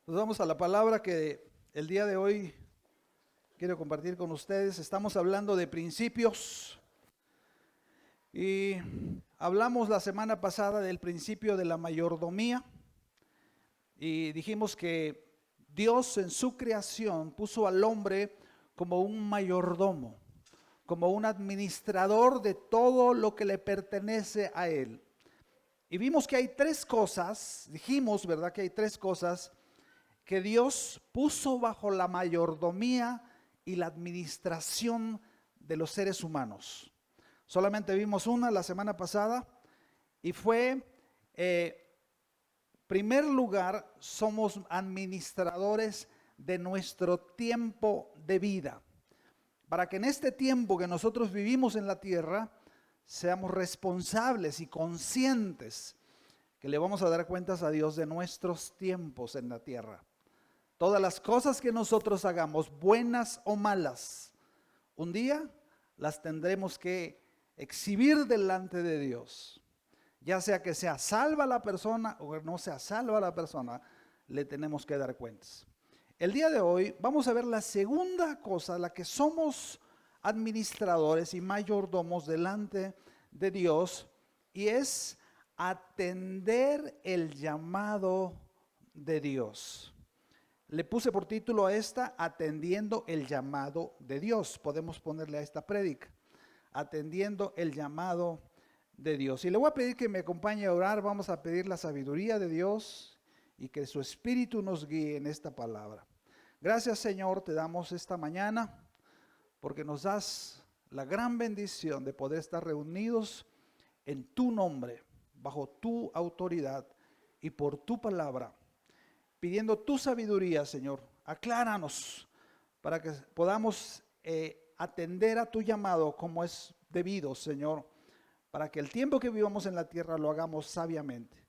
Nos vamos a la palabra que el día de hoy quiero compartir con ustedes. Estamos hablando de principios y hablamos la semana pasada del principio de la mayordomía y dijimos que Dios en su creación puso al hombre como un mayordomo, como un administrador de todo lo que le pertenece a él. Y vimos que hay tres cosas, dijimos, ¿verdad? Que hay tres cosas que Dios puso bajo la mayordomía y la administración de los seres humanos. Solamente vimos una la semana pasada y fue, primer lugar, somos administradores de nuestro tiempo de vida. Para que en este tiempo que nosotros vivimos en la tierra, seamos responsables y conscientes que le vamos a dar cuentas a Dios de nuestros tiempos en la tierra. Todas las cosas que nosotros hagamos, buenas o malas, un día las tendremos que exhibir delante de Dios. Ya sea que sea salva la persona o que no sea salva la persona, le tenemos que dar cuentas. El día de hoy vamos a ver la segunda cosa, la que somos administradores y mayordomos delante de Dios, y es atender el llamado de Dios. Le puse por título a esta, atendiendo el llamado de Dios. Podemos ponerle a esta prédica, atendiendo el llamado de Dios. Y le voy a pedir que me acompañe a orar. Vamos a pedir la sabiduría de Dios y que su Espíritu nos guíe en esta palabra. Gracias, Señor, te damos esta mañana porque nos das la gran bendición de poder estar reunidos en tu nombre, bajo tu autoridad y por tu palabra, pidiendo tu sabiduría, Señor. Acláranos para que podamos atender a tu llamado como es debido, Señor, para que el tiempo que vivamos en la tierra lo hagamos sabiamente.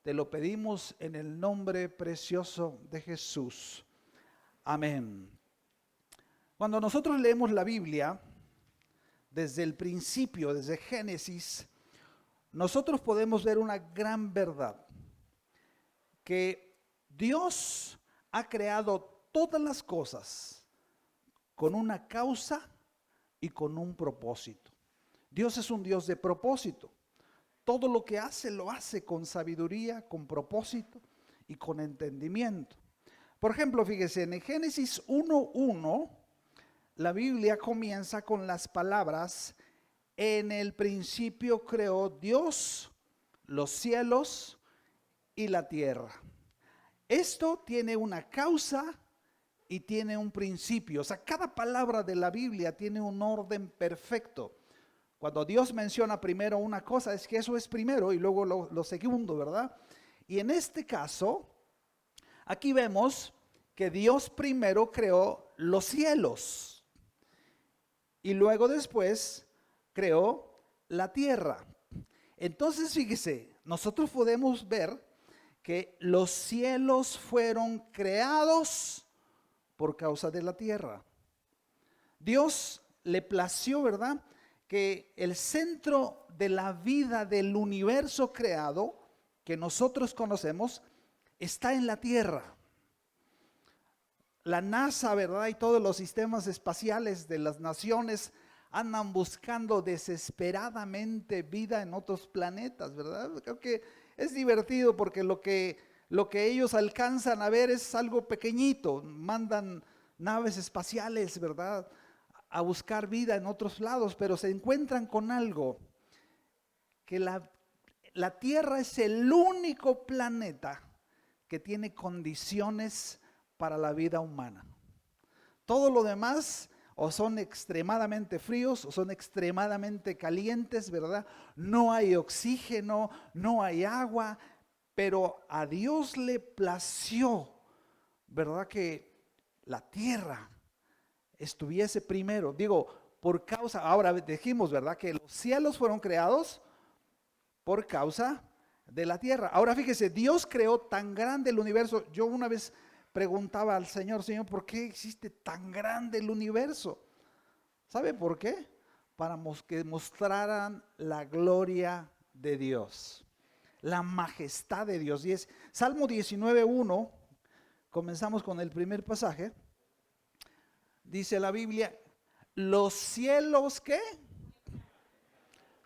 Te lo pedimos en el nombre precioso de Jesús. Amén. Cuando nosotros leemos la Biblia, desde el principio, desde Génesis, nosotros podemos ver una gran verdad, que Dios ha creado todas las cosas con una causa y con un propósito. Dios es un Dios de propósito. Todo lo que hace, lo hace con sabiduría, con propósito y con entendimiento. Por ejemplo, fíjese, en Génesis 1:1, la Biblia comienza con las palabras: en el principio creó Dios los cielos y la tierra. Esto tiene una causa y tiene un principio. O sea, cada palabra de la Biblia tiene un orden perfecto. Cuando Dios menciona primero una cosa, es que eso es primero y luego lo segundo, ¿verdad? Y en este caso, aquí vemos que Dios primero creó los cielos y luego después creó la tierra. Entonces, fíjese, nosotros podemos ver que los cielos fueron creados por causa de la tierra. Dios le plació, ¿verdad?, que el centro de la vida del universo creado, que nosotros conocemos, está en la tierra. La NASA, ¿verdad?, y todos los sistemas espaciales de las naciones andan buscando desesperadamente vida en otros planetas, ¿verdad? Creo que es divertido porque lo que ellos alcanzan a ver es algo pequeñito. Mandan naves espaciales, ¿verdad?, a buscar vida en otros lados, pero se encuentran con algo, que la Tierra es el único planeta que tiene condiciones para la vida humana. Todo lo demás o son extremadamente fríos o son extremadamente calientes, ¿verdad? No hay oxígeno, no hay agua, pero a Dios le plació, ¿verdad?, que la tierra estuviese primero. Digo, por causa, ahora dijimos, ¿verdad?, que los cielos fueron creados por causa de la tierra. Ahora fíjese, Dios creó tan grande el universo. Yo una vez preguntaba al Señor, ¿por qué existe tan grande el universo? ¿Sabe por qué? Para que mostraran la gloria de Dios, la majestad de Dios. Y es Salmo 19:1, comenzamos con el primer pasaje. Dice la Biblia, los cielos ¿qué?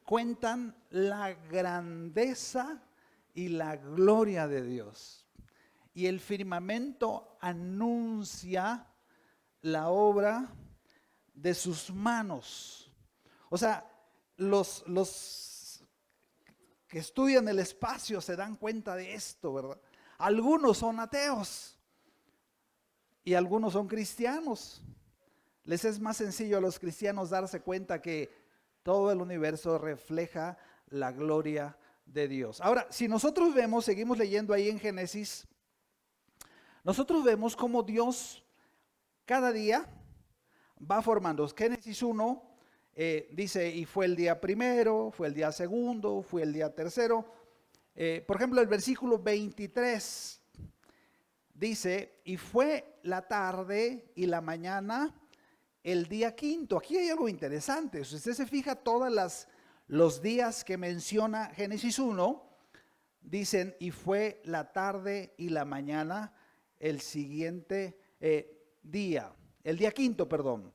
Cuentan la grandeza y la gloria de Dios. Y el firmamento anuncia la obra de sus manos. O sea, los que estudian el espacio se dan cuenta de esto, ¿verdad? Algunos son ateos y algunos son cristianos. Les es más sencillo a los cristianos darse cuenta que todo el universo refleja la gloria de Dios. Ahora, si nosotros vemos, seguimos leyendo ahí en Génesis, nosotros vemos cómo Dios cada día va formando. Génesis 1 dice, y fue el día primero, fue el día segundo, fue el día tercero. Por ejemplo, el versículo 23 dice, y fue la tarde y la mañana el día quinto. Aquí hay algo interesante. Si usted se fija, todos los días que menciona Génesis 1, dicen, y fue la tarde y la mañana el siguiente día. El día quinto, perdón.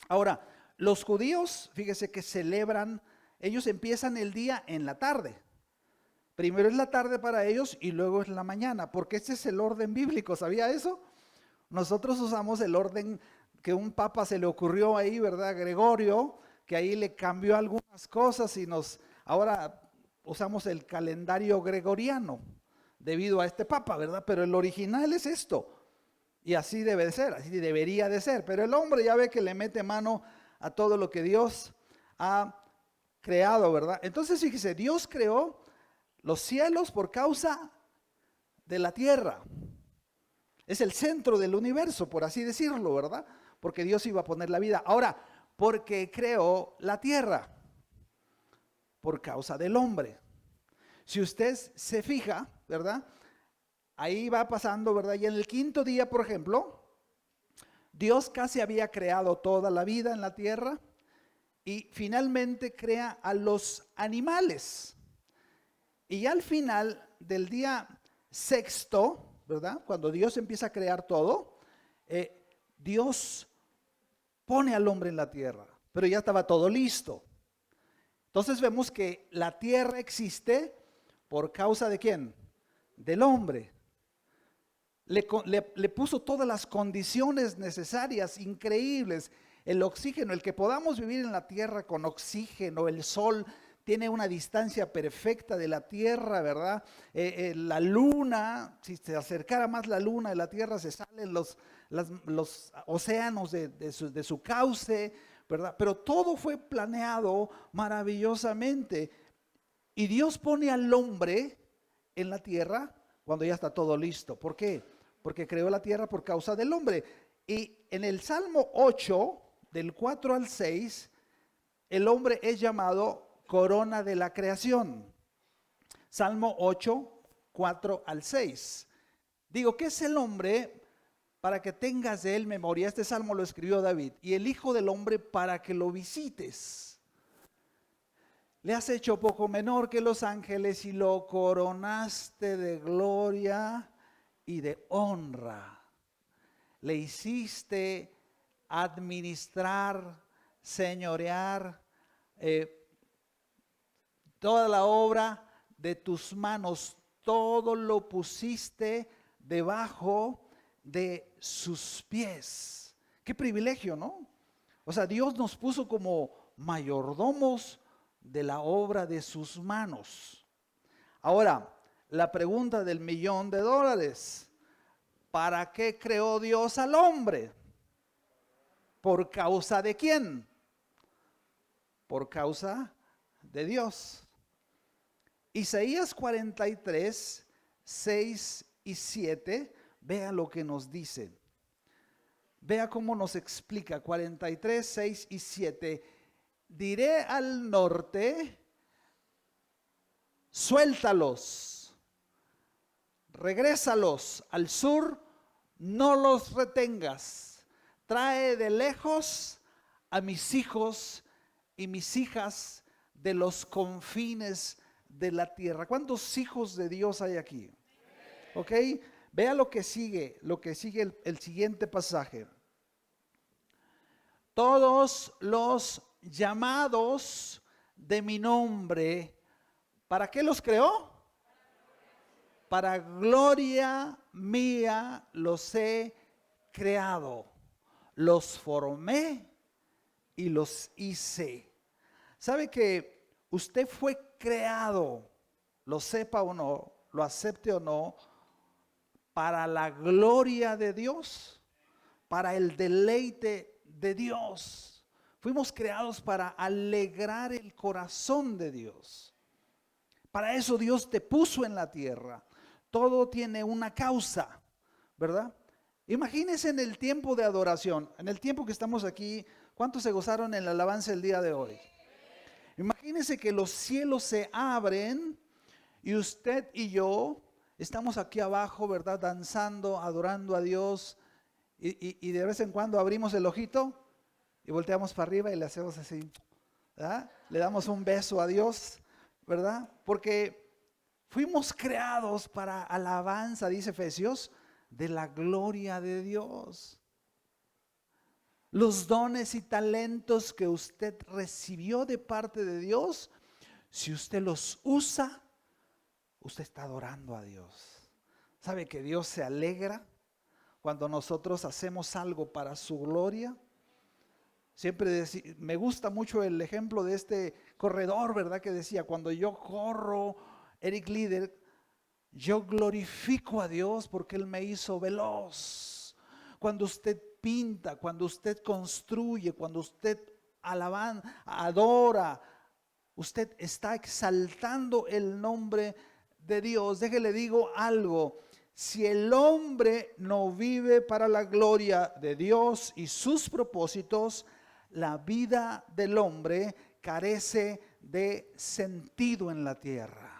Ahora, los judíos, fíjese que celebran, ellos empiezan el día en la tarde. Primero es la tarde para ellos y luego es la mañana, porque este es el orden bíblico, ¿sabía eso? Nosotros usamos el orden que un papa se le ocurrió ahí, ¿verdad? Gregorio, que ahí le cambió algunas cosas y ahora usamos el calendario gregoriano debido a este papa, ¿verdad? Pero el original es esto. Y así debe de ser, así debería de ser. Pero el hombre ya ve que le mete mano a todo lo que Dios ha creado, ¿verdad? Entonces fíjese, Dios creó los cielos por causa de la tierra. Es el centro del universo, por así decirlo, ¿verdad? Porque Dios iba a poner la vida. Ahora, porque creó la tierra por causa del hombre. Si usted se fija, ¿verdad? Ahí va pasando, ¿verdad? Y en el quinto día, por ejemplo, Dios casi había creado toda la vida en la tierra y finalmente crea a los animales. Y al final del día sexto, ¿verdad? Cuando Dios empieza a crear todo, Dios pone al hombre en la tierra, pero ya estaba todo listo. Entonces vemos que la tierra existe por causa de ¿quién? Del hombre. Le puso todas las condiciones necesarias, increíbles. El oxígeno, el que podamos vivir en la tierra con oxígeno, el sol tiene una distancia perfecta de la tierra, ¿verdad? La luna, si se acercara más la luna de la tierra, se salen los océanos de su cauce, ¿verdad? Pero todo fue planeado maravillosamente. Y Dios pone al hombre en la tierra cuando ya está todo listo. ¿Por qué? Porque creó la tierra por causa del hombre. Y en el Salmo 8, del 4 al 6, el hombre es llamado corona de la creación. Salmo 8, 4 al 6. Digo, ¿qué es el hombre para que tengas de él memoria? Este salmo lo escribió David. Y el Hijo del Hombre para que lo visites. Le has hecho poco menor que los ángeles y lo coronaste de gloria y de honra. Le hiciste administrar, señorear toda la obra de tus manos, todo lo pusiste debajo de sus pies. Qué privilegio, ¿no? O sea, Dios nos puso como mayordomos de la obra de sus manos. Ahora, la pregunta del $1.000.000. ¿Para qué creó Dios al hombre? ¿Por causa de quién? Por causa de Dios. Isaías 43, 6 y 7, vea lo que nos dice. Vea cómo nos explica 43, 6 y 7. Diré al norte, suéltalos, regrésalos al sur, no los retengas. Trae de lejos a mis hijos y mis hijas de los confines de la tierra. ¿Cuántos hijos de Dios hay aquí? ¿Ok? Vea lo que sigue el siguiente pasaje. Todos los llamados de mi nombre, ¿para qué los creó? Para gloria mía los he creado, los formé y los hice. ¿Sabe que usted fue creado, lo sepa o no, lo acepte o no, para la gloria de Dios, para el deleite de Dios? Fuimos creados para alegrar el corazón de Dios. Para eso Dios te puso en la tierra. Todo tiene una causa, ¿verdad? Imagínense en el tiempo de adoración, en el tiempo que estamos aquí, ¿cuántos se gozaron en la alabanza el día de hoy? Imagínense que los cielos se abren y usted y yo estamos aquí abajo, ¿verdad? Danzando, adorando a Dios y de vez en cuando abrimos el ojito y volteamos para arriba y le hacemos así, ¿verdad? Le damos un beso a Dios, ¿verdad? Porque fuimos creados para alabanza, dice Efesios, de la gloria de Dios. Los dones y talentos que usted recibió de parte de Dios, si usted los usa, usted está adorando a Dios. ¿Sabe que Dios se alegra cuando nosotros hacemos algo para su gloria? Siempre me gusta mucho el ejemplo de este corredor, ¿verdad? Que decía, cuando yo corro, Eric Lieder, yo glorifico a Dios porque Él me hizo veloz. Cuando usted pinta, cuando usted construye, cuando usted adora, usted está exaltando el nombre de Dios. Déjele digo algo. Si el hombre no vive para la gloria de Dios y sus propósitos, la vida del hombre carece de sentido en la tierra.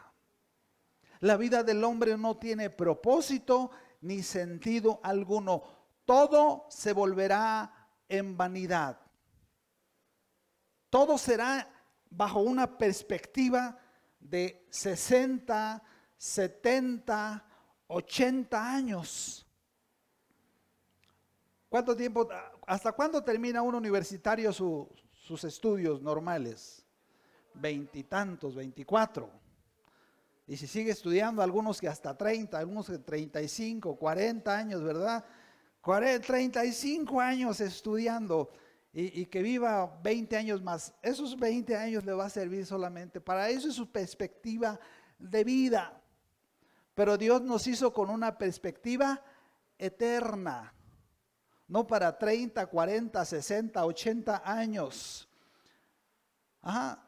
La vida del hombre no tiene propósito ni sentido alguno. Todo se volverá en vanidad. Todo será bajo una perspectiva de 60, 70, 80 años. ¿Cuánto tiempo, hasta cuándo termina un universitario sus estudios normales? 20 y tantos, 24. Y si sigue estudiando, algunos que hasta 30, algunos que 35, 40 años, ¿verdad? 35 años estudiando y que viva 20 años más. Esos 20 años le va a servir solamente para eso, es su perspectiva de vida. Pero Dios nos hizo con una perspectiva eterna, no para 30, 40, 60, 80 años. Ajá.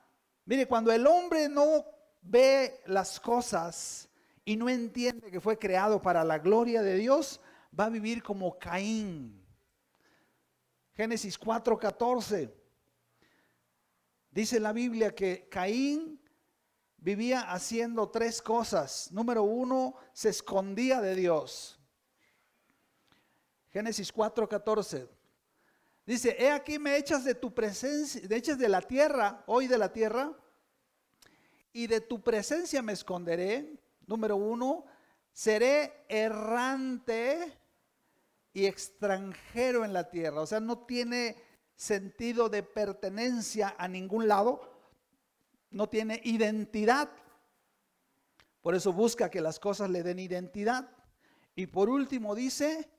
Mire, cuando el hombre no ve las cosas y no entiende que fue creado para la gloria de Dios, va a vivir como Caín. Génesis 4:14 dice la Biblia que Caín vivía haciendo tres cosas. Número uno, se escondía de Dios. Génesis 4:14 dice: he aquí me echas de tu presencia, me echas de la tierra, hoy de la tierra, y de tu presencia me esconderé. Número uno, seré errante y extranjero en la tierra. O sea, no tiene sentido de pertenencia a ningún lado, no tiene identidad. Por eso busca que las cosas le den identidad. Y por último dice: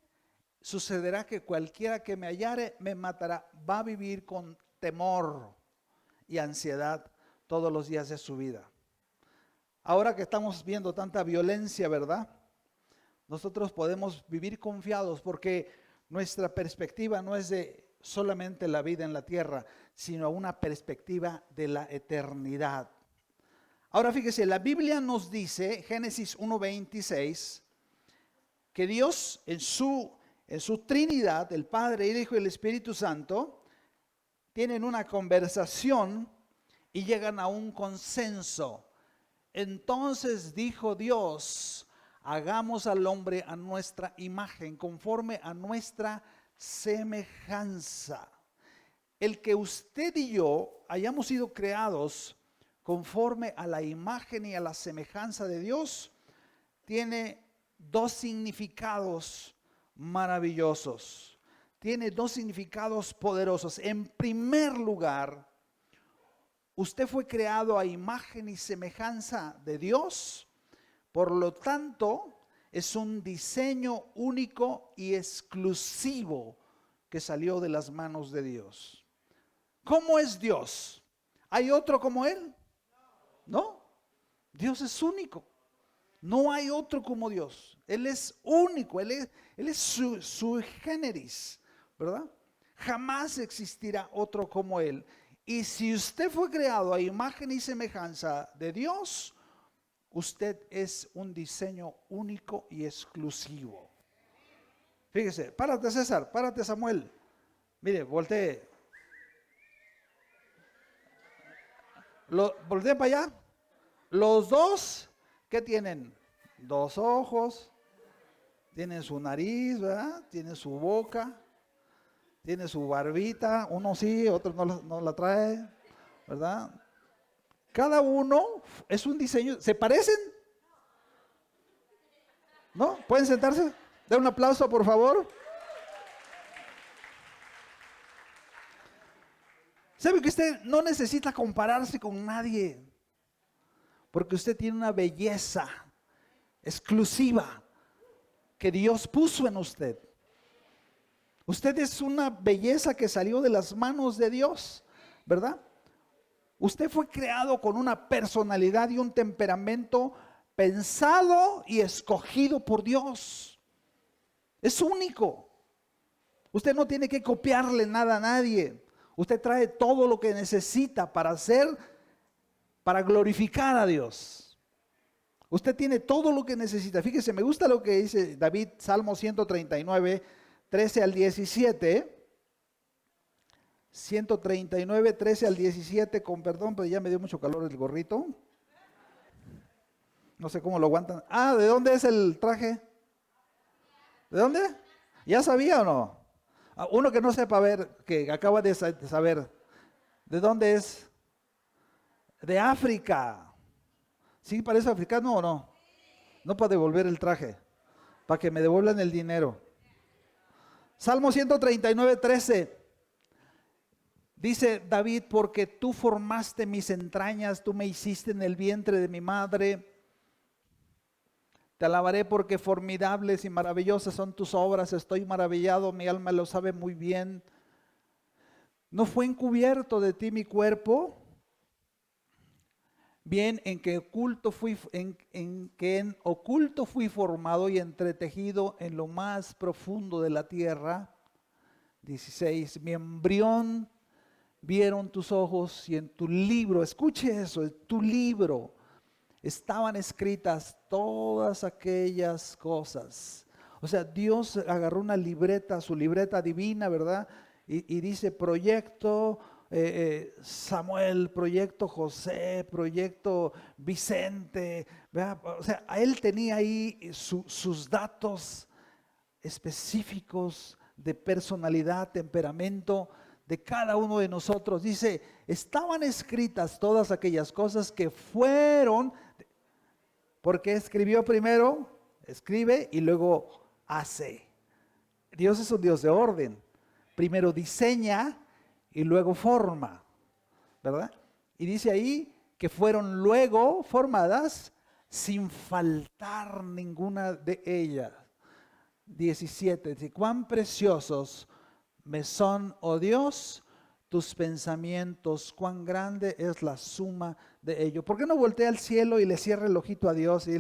sucederá que cualquiera que me hallare me matará. Va a vivir con temor y ansiedad todos los días de su vida. Ahora que estamos viendo tanta violencia, ¿verdad? Nosotros podemos vivir confiados porque nuestra perspectiva no es de solamente la vida en la tierra, sino una perspectiva de la eternidad. Ahora fíjese, la Biblia nos dice, Génesis 1:26, que Dios en su Trinidad, el Padre, el Hijo y el Espíritu Santo, tienen una conversación y llegan a un consenso. Entonces dijo Dios: hagamos al hombre a nuestra imagen, conforme a nuestra semejanza. El que usted y yo hayamos sido creados conforme a la imagen y a la semejanza de Dios, tiene dos significados maravillosos. Tiene dos significados poderosos. En primer lugar, usted fue creado a imagen y semejanza de Dios. Por lo tanto, es un diseño único y exclusivo que salió de las manos de Dios. ¿Cómo es Dios? ¿Hay otro como Él? No. Dios es único. No hay otro como Dios. Él es único. Él es sui generis, ¿verdad? Jamás existirá otro como Él. Y si usted fue creado a imagen y semejanza de Dios, usted es un diseño único y exclusivo. Fíjese, párate César, párate Samuel. Mire, voltee. Voltee para allá. Los dos, ¿qué tienen? Dos ojos, tienen su nariz, ¿verdad? Tienen su boca, tiene su barbita. Uno sí, otro no la trae, ¿verdad? Cada uno es un diseño. ¿Se parecen? ¿No? ¿Pueden sentarse? Den un aplauso, por favor. ¿Sabe que usted no necesita compararse con nadie? Porque usted tiene una belleza exclusiva que Dios puso en usted. Usted es una belleza que salió de las manos de Dios, ¿verdad? Usted fue creado con una personalidad y un temperamento pensado y escogido por Dios. Es único. Usted no tiene que copiarle nada a nadie. Usted trae todo lo que necesita para glorificar a Dios. Usted tiene todo lo que necesita. Fíjese, me gusta lo que dice David, Salmo 139, 13 al 17. 139, 13 al 17, con perdón, pero ya me dio mucho calor el gorrito. No sé cómo lo aguantan. Ah, ¿de dónde es el traje? ¿De dónde? ¿Ya sabía o no? Uno que no sepa, a ver, que acaba de saber, ¿de dónde es? De África. ¿Sí parece africano o no? No para devolver el traje, para que me devuelvan el dinero. Salmo 139, 13. Dice David, porque tú formaste mis entrañas, tú me hiciste en el vientre de mi madre. Te alabaré porque formidables y maravillosas son tus obras. Estoy maravillado, mi alma lo sabe muy bien. ¿No fue encubierto de ti mi cuerpo? Bien, en que en oculto fui formado y entretejido en lo más profundo de la tierra. 16. Mi embrión vieron tus ojos y en tu libro, escuche eso, en tu libro estaban escritas todas aquellas cosas. O sea, Dios agarró una libreta, su libreta divina, ¿verdad? Y dice proyecto Samuel, proyecto José, proyecto Vicente, ¿verdad? O sea, él tenía ahí sus datos específicos de personalidad, temperamento de cada uno de nosotros. Dice, estaban escritas todas aquellas cosas que fueron, porque escribió primero, escribe y luego hace. Dios es un Dios de orden. Primero diseña y luego forma, ¿verdad? Y dice ahí que fueron luego formadas sin faltar ninguna de ellas. 17. Dice, cuán preciosos me son, oh Dios, tus pensamientos, cuán grande es la suma de ellos. ¿Por qué no voltea al cielo y le cierra el ojito a Dios y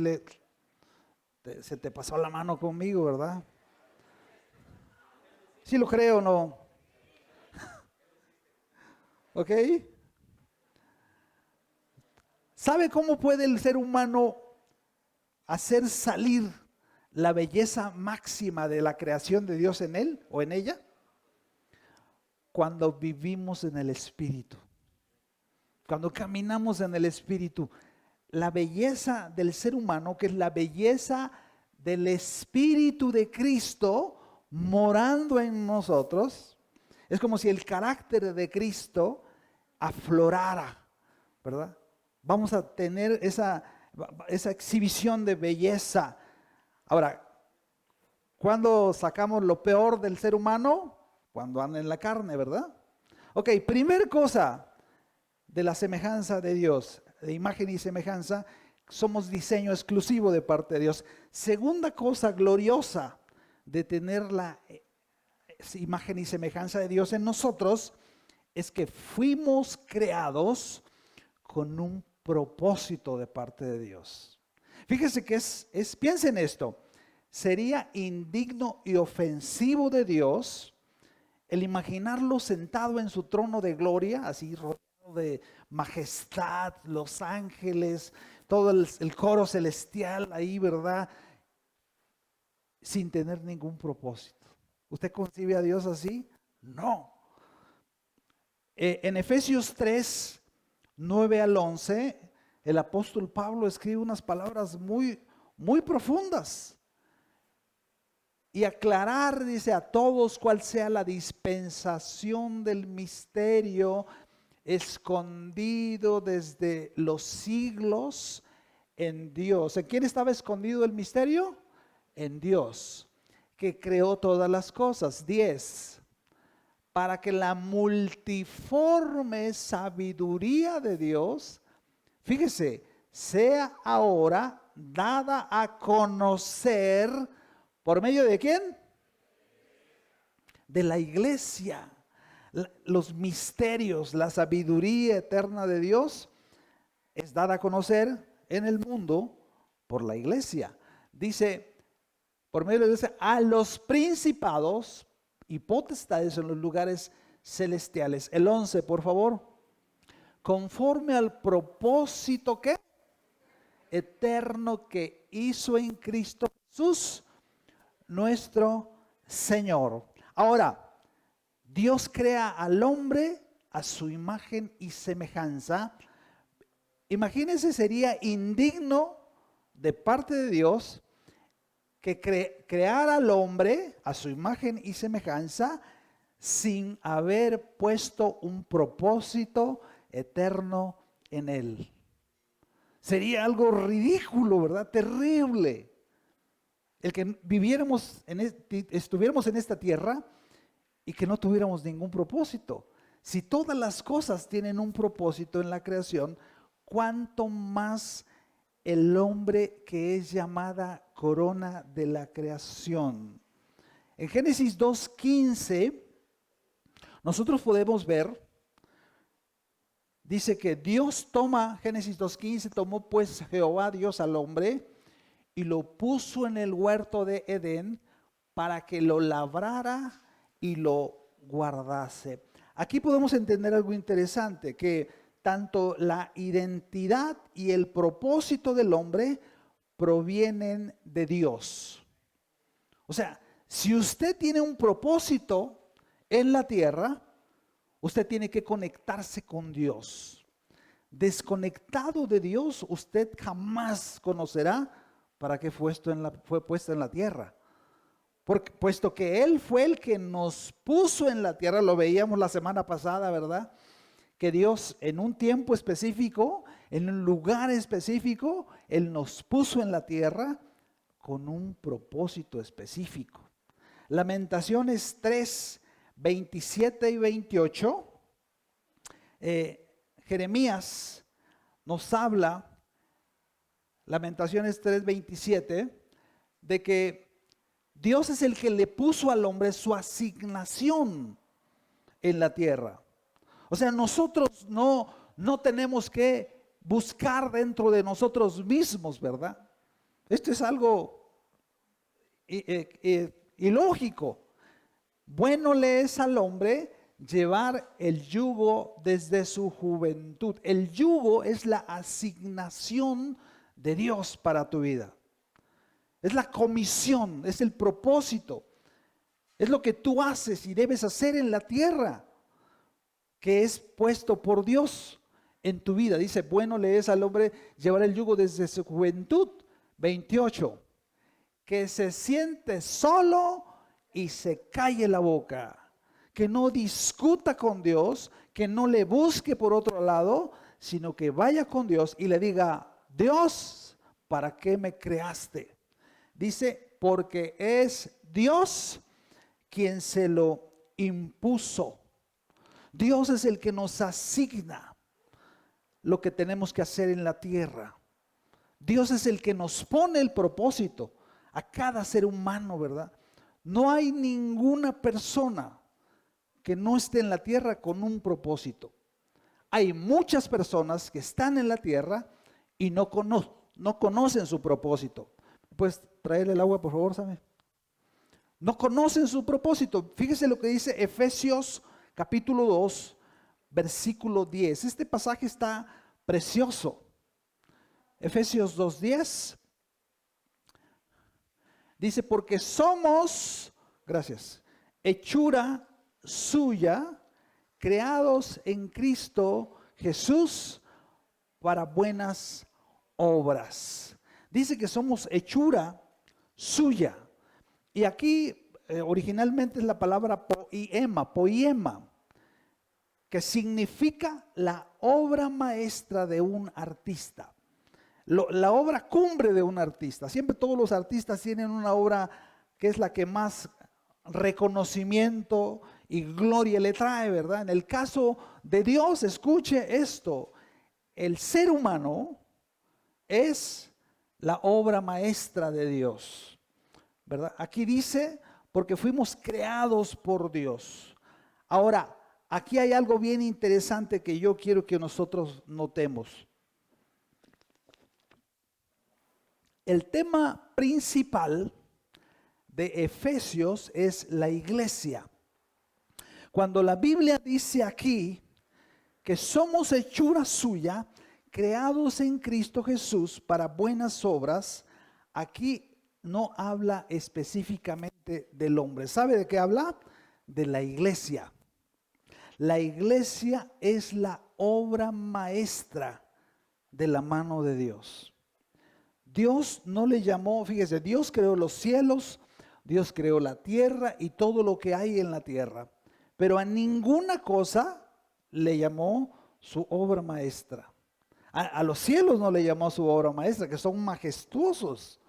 se te pasó la mano conmigo, ¿verdad? ¿Sí lo creo o no? ¿Ok? ¿Sabe cómo puede el ser humano hacer salir la belleza máxima de la creación de Dios en él o en ella? Cuando vivimos en el Espíritu, cuando caminamos en el Espíritu, la belleza del ser humano, que es la belleza del Espíritu de Cristo morando en nosotros, es como si el carácter de Cristo aflorara, ¿verdad? Vamos a tener esa exhibición de belleza Ahora, ¿cuándo sacamos lo peor del ser humano? Cuando anda en la carne, ¿verdad? Ok, primer cosa de la semejanza de Dios, de imagen y semejanza, somos diseño exclusivo de parte de Dios. Segunda cosa gloriosa de tener la imagen y semejanza de Dios en nosotros es que fuimos creados con un propósito de parte de Dios. Fíjese que piensen en esto, sería indigno y ofensivo de Dios el imaginarlo sentado en su trono de gloria, así rodeado de majestad, los ángeles, todo el coro celestial ahí, ¿verdad? Sin tener ningún propósito. ¿Usted concibe a Dios así? No. En Efesios 3, 9 al 11, el apóstol Pablo escribe unas palabras muy, muy profundas. Y aclarar, dice, a todos cuál sea la dispensación del misterio escondido desde los siglos en Dios. ¿En quién estaba escondido el misterio? En Dios, que creó todas las cosas. 10. Para que la multiforme sabiduría de Dios, fíjese, sea ahora dada a conocer, ¿por medio de quién? De la iglesia. Los misterios, la sabiduría eterna de Dios es dada a conocer en el mundo por la iglesia. Dice, por medio de la iglesia, a los principados y potestades en los lugares celestiales. El 11, por favor. Conforme al propósito que eterno que hizo en Cristo Jesús, nuestro Señor. Ahora, Dios crea al hombre a su imagen y semejanza. Imagínense, sería indigno de parte de Dios que creara al hombre a su imagen y semejanza sin haber puesto un propósito eterno en él. Sería algo ridículo, ¿verdad? Terrible. El que estuviéramos en esta tierra y que no tuviéramos ningún propósito. Si todas las cosas tienen un propósito en la creación, ¿cuánto más el hombre que es llamada corona de la creación? En Génesis 2:15, nosotros podemos ver, dice que Dios Génesis 2:15, tomó pues Jehová Dios al hombre y lo puso en el huerto de Edén para que lo labrara y lo guardase. Aquí podemos entender algo interesante, que tanto la identidad y el propósito del hombre provienen de Dios. O sea, si usted tiene un propósito en la tierra, usted tiene que conectarse con Dios. Desconectado de Dios, usted jamás conocerá para qué fue puesto en la tierra. Porque, puesto que Él fue el que nos puso en la tierra, lo veíamos la semana pasada, ¿verdad? Que Dios en un tiempo específico, en un lugar específico, Él nos puso en la tierra con un propósito específico. Lamentaciones 3, 27 y 28, Jeremías nos habla, Lamentaciones 3, 27, de que Dios es el que le puso al hombre su asignación en la tierra. O sea, nosotros no tenemos que buscar dentro de nosotros mismos, ¿verdad? Esto es algo ilógico. Bueno le es al hombre llevar el yugo desde su juventud. El yugo es la asignación de Dios para tu vida. Es la comisión, es el propósito. Es lo que tú haces y debes hacer en la tierra, que es puesto por Dios en tu vida. Dice, bueno le es al hombre llevar el yugo desde su juventud. 28, que se siente solo y se calle la boca, que no discuta con Dios, que no le busque por otro lado, sino que vaya con Dios y le diga, Dios, ¿para qué me creaste? Dice, porque es Dios quien se lo impuso. Dios es el que nos asigna lo que tenemos que hacer en la tierra. Dios es el que nos pone el propósito a cada ser humano, ¿verdad? No hay ninguna persona que no esté en la tierra con un propósito. Hay muchas personas que están en la tierra y no conocen su propósito. ¿Puedes traerle el agua, por favor, Sammy? No conocen su propósito. Fíjese lo que dice Efesios capítulo 2, versículo 10. Este pasaje está precioso. Efesios 2:10 dice, porque somos, gracias, hechura suya, creados en Cristo Jesús para buenas obras. Dice que somos hechura suya. Y aquí originalmente es la palabra poiema, que significa la obra maestra de un artista. La obra cumbre de un artista. Siempre todos los artistas tienen una obra que es la que más reconocimiento y gloria le trae, ¿verdad? En el caso de Dios, escuche esto, el ser humano es la obra maestra de Dios, ¿verdad? Aquí dice, porque fuimos creados por Dios. Ahora, aquí hay algo bien interesante que yo quiero que nosotros notemos. El tema principal de Efesios es la iglesia. Cuando la Biblia dice aquí que somos hechura suya, creados en Cristo Jesús para buenas obras, aquí no habla específicamente del hombre. ¿Sabe de qué habla? De la iglesia. La iglesia es la obra maestra de la mano de Dios. Dios no le llamó, fíjese, Dios creó los cielos, Dios creó la tierra y todo lo que hay en la tierra, pero a ninguna cosa le llamó su obra maestra. A los cielos no le llamó su obra maestra, que son majestuosos,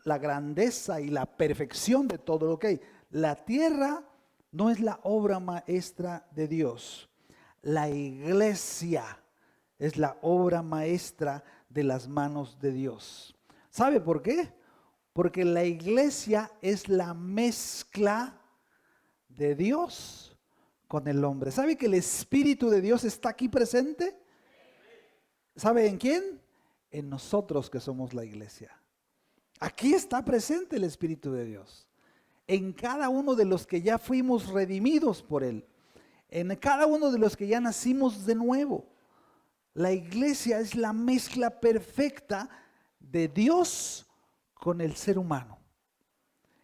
la grandeza y la perfección de todo lo que hay. La tierra no es la obra maestra de Dios. La iglesia es la obra maestra de las manos de Dios. ¿Sabe por qué? Porque la iglesia es la mezcla de Dios con el hombre. ¿Sabe que el Espíritu de Dios está aquí presente? ¿Sabe en quién? En nosotros que somos la iglesia. Aquí está presente el Espíritu de Dios. En cada uno de los que ya fuimos redimidos por Él. En cada uno de los que ya nacimos de nuevo. La iglesia es la mezcla perfecta de Dios con el ser humano.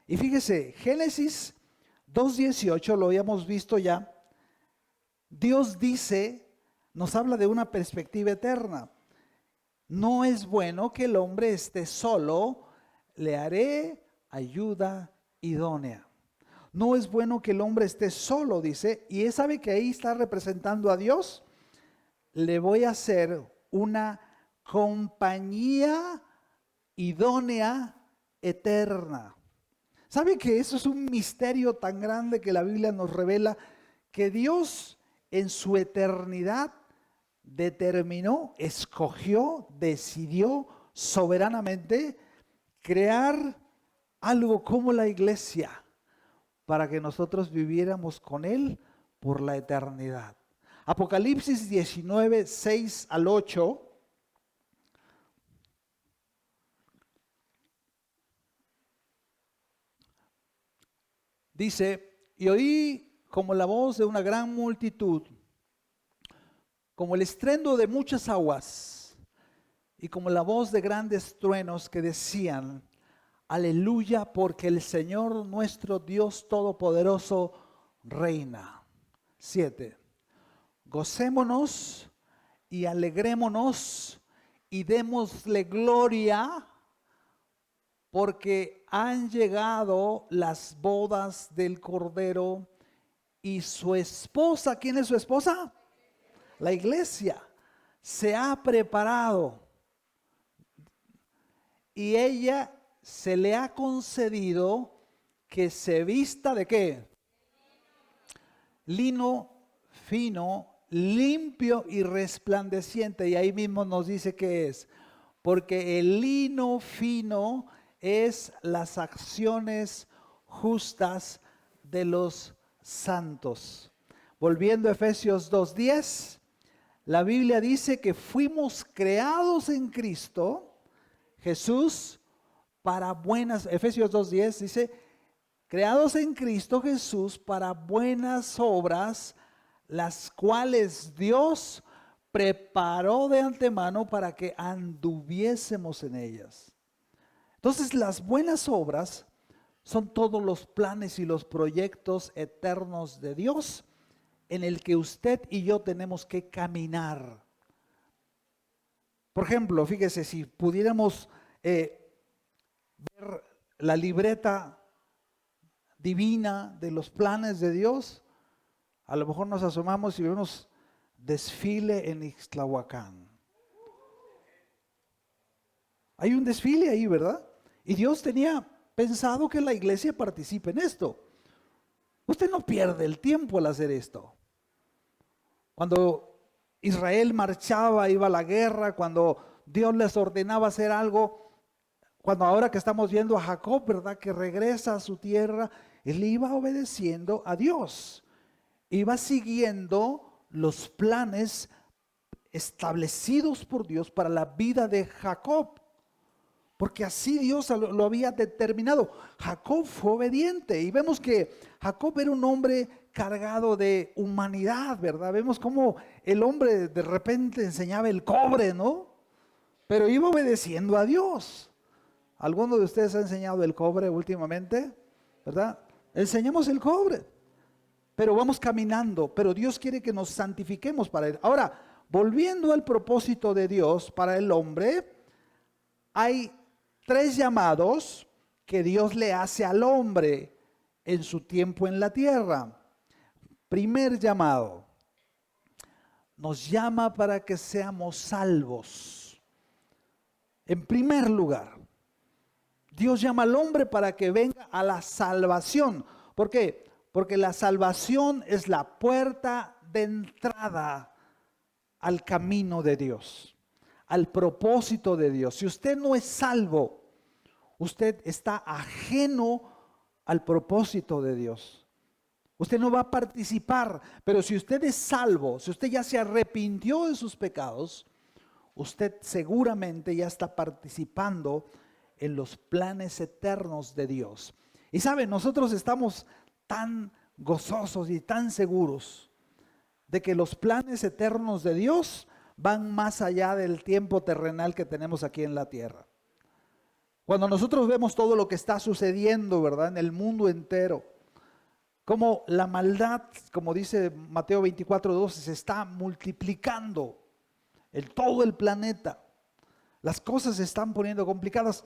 Y fíjese, Génesis 2:18, lo habíamos visto ya. Dios dice, nos habla de una perspectiva eterna. No es bueno que el hombre esté solo, le haré ayuda idónea. No es bueno que el hombre esté solo, dice, y él sabe que ahí está representando a Dios. Le voy a hacer una compañía idónea eterna. ¿Sabe que eso es un misterio tan grande que la Biblia nos revela? Que Dios en su eternidad determinó, escogió, decidió soberanamente crear algo como la iglesia para que nosotros viviéramos con Él por la eternidad. Apocalipsis 19, 6 al 8. Dice, y oí como la voz de una gran multitud, como el estruendo de muchas aguas, y como la voz de grandes truenos que decían, aleluya, porque el Señor nuestro Dios Todopoderoso reina. 7. Gocémonos y alegrémonos y démosle gloria, porque han llegado las bodas del Cordero y su esposa. ¿Quién es su esposa? La iglesia se ha preparado y ella se le ha concedido que se vista ¿de qué? Lino fino, limpio y resplandeciente. Y ahí mismo nos dice que es. Porque el lino fino es las acciones justas de los santos. Volviendo a Efesios 2:10, la Biblia dice que fuimos creados en Cristo Jesús para buenas, Efesios 2:10 dice, creados en Cristo Jesús para buenas obras, las cuales Dios preparó de antemano para que anduviésemos en ellas. Entonces, las buenas obras son todos los planes y los proyectos eternos de Dios en el que usted y yo tenemos que caminar. Por ejemplo, fíjese, si pudiéramos ver la libreta divina de los planes de Dios, a lo mejor nos asomamos y vemos desfile en Ixtlahuacán. Hay un desfile ahí, ¿verdad? Y Dios tenía pensado que la iglesia participe en esto. Usted no pierde el tiempo al hacer esto. Cuando Israel marchaba, iba a la guerra, cuando Dios les ordenaba hacer algo, cuando ahora que estamos viendo a Jacob, ¿verdad? Que regresa a su tierra, él iba obedeciendo a Dios. Iba siguiendo los planes establecidos por Dios para la vida de Jacob. Porque así Dios lo había determinado. Jacob fue obediente y vemos que Jacob era un hombre cargado de humanidad, ¿verdad? Vemos cómo el hombre de repente enseñaba el cobre, ¿no? Pero iba obedeciendo a Dios. ¿Alguno de ustedes ha enseñado el cobre últimamente? ¿Verdad? Enseñamos el cobre, pero vamos caminando. Pero Dios quiere que nos santifiquemos para Él. Ahora, volviendo al propósito de Dios para el hombre, hay 3 llamados que Dios le hace al hombre en su tiempo en la tierra. Primer llamado, nos llama para que seamos salvos. En primer lugar, Dios llama al hombre para que venga a la salvación. ¿Por qué? Porque la salvación es la puerta de entrada al camino de Dios, al propósito de Dios. Si usted no es salvo, usted está ajeno al propósito de Dios. Usted no va a participar, pero si usted es salvo, si usted ya se arrepintió de sus pecados, usted seguramente ya está participando en los planes eternos de Dios. Y saben, nosotros estamos tan gozosos y tan seguros de que los planes eternos de Dios van más allá del tiempo terrenal que tenemos aquí en la tierra. Cuando nosotros vemos todo lo que está sucediendo, ¿verdad? En el mundo entero, como la maldad, como dice Mateo 24:12, se está multiplicando en todo el planeta. Las cosas se están poniendo complicadas.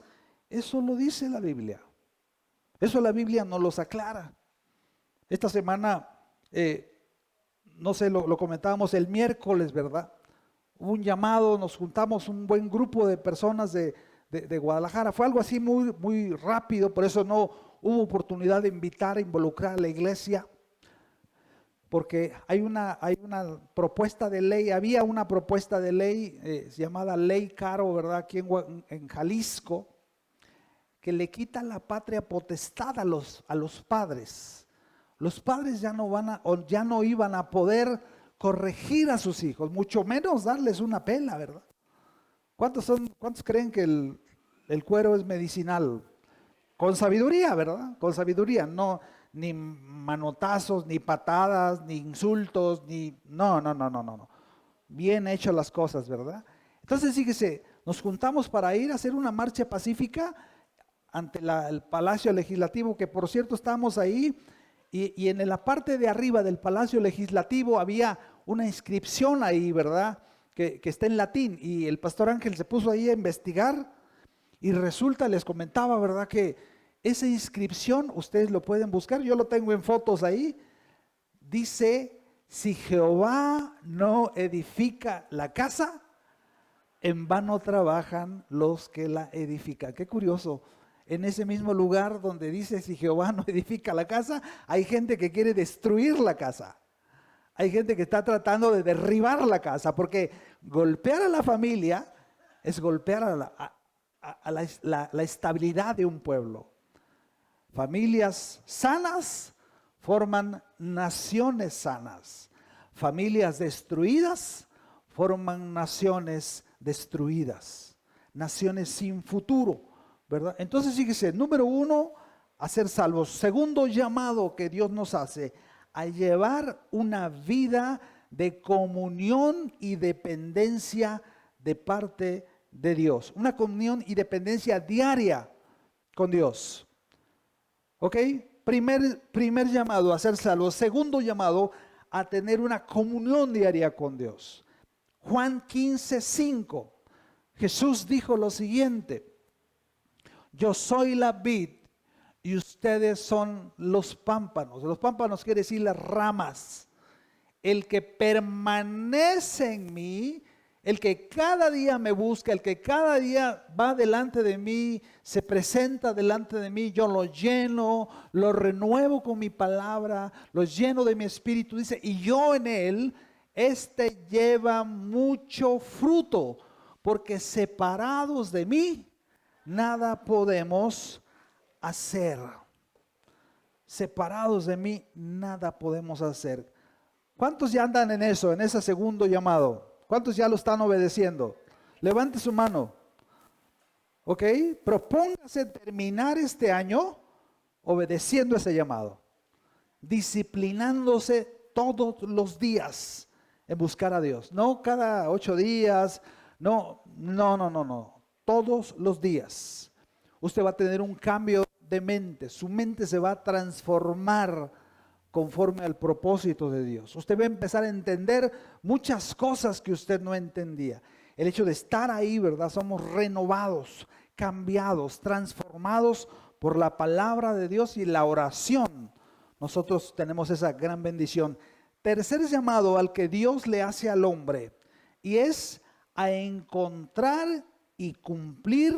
Eso lo dice la Biblia. Eso la Biblia nos los aclara. Esta semana, no sé, lo comentábamos el miércoles, ¿verdad? Hubo un llamado, nos juntamos un buen grupo de personas de Guadalajara. Fue algo así muy, muy rápido, por eso no hubo oportunidad de invitar, involucrar a la iglesia, porque hay una propuesta de ley, había una propuesta de ley llamada Ley Caro, ¿verdad? Aquí en Jalisco, que le quita la patria potestad a los padres. Los padres ya no iban a poder corregir a sus hijos, mucho menos darles una pela, ¿verdad? ¿Cuántos creen que el cuero es medicinal? Con sabiduría, ¿verdad? Con sabiduría, no, ni manotazos, ni patadas, ni insultos, no. Bien hechas las cosas, ¿verdad? Entonces, fíjese, nos juntamos para ir a hacer una marcha pacífica ante el Palacio Legislativo, que por cierto estábamos ahí, y en la parte de arriba del Palacio Legislativo había una inscripción ahí, ¿verdad? Que está en latín, y el pastor Ángel se puso ahí a investigar. Y resulta, les comentaba, ¿verdad? Que esa inscripción, ustedes lo pueden buscar, yo lo tengo en fotos ahí, dice, si Jehová no edifica la casa, en vano trabajan los que la edifican. Qué curioso. en ese mismo lugar donde dice, si Jehová no edifica la casa, hay gente que quiere destruir la casa. Hay gente que está tratando de derribar la casa, porque golpear a la familia es golpear a la estabilidad de un pueblo. Familias sanas forman naciones sanas. Familias destruidas forman naciones destruidas. Naciones sin futuro, ¿verdad? Entonces fíjese, número 1, a ser salvos. Segundo llamado que Dios nos hace, a llevar una vida de comunión y dependencia de parte de Dios. Una comunión y dependencia diaria con Dios. ¿Ok? Primer llamado a ser salvos. Segundo llamado a tener una comunión diaria con Dios. Juan 15:5. Jesús dijo lo siguiente: yo soy la vid y ustedes son los pámpanos. Los pámpanos quiere decir las ramas. El que permanece en mí, el que cada día me busca, el que cada día va delante de mí, se presenta delante de mí, yo lo lleno, lo renuevo con mi palabra, lo lleno de mi espíritu, dice, y yo en él, este lleva mucho fruto, porque separados de mí, nada podemos hacer. Separados de mí, nada podemos hacer. ¿Cuántos ya andan en eso, en ese segundo llamado? ¿Cuántos ya lo están obedeciendo? Levante su mano. ¿Ok? Propóngase terminar este año obedeciendo ese llamado. Disciplinándose todos los días en buscar a Dios. No cada 8 días. No. Todos los días. Usted va a tener un cambio de mente. Su mente se va a transformar conforme al propósito de Dios. Usted va a empezar a entender muchas cosas que usted no entendía. El hecho de estar ahí, ¿verdad? Somos renovados, cambiados, transformados por la palabra de Dios y la oración. Nosotros tenemos esa gran bendición. Tercer llamado al que Dios le hace al hombre, y es a encontrar y cumplir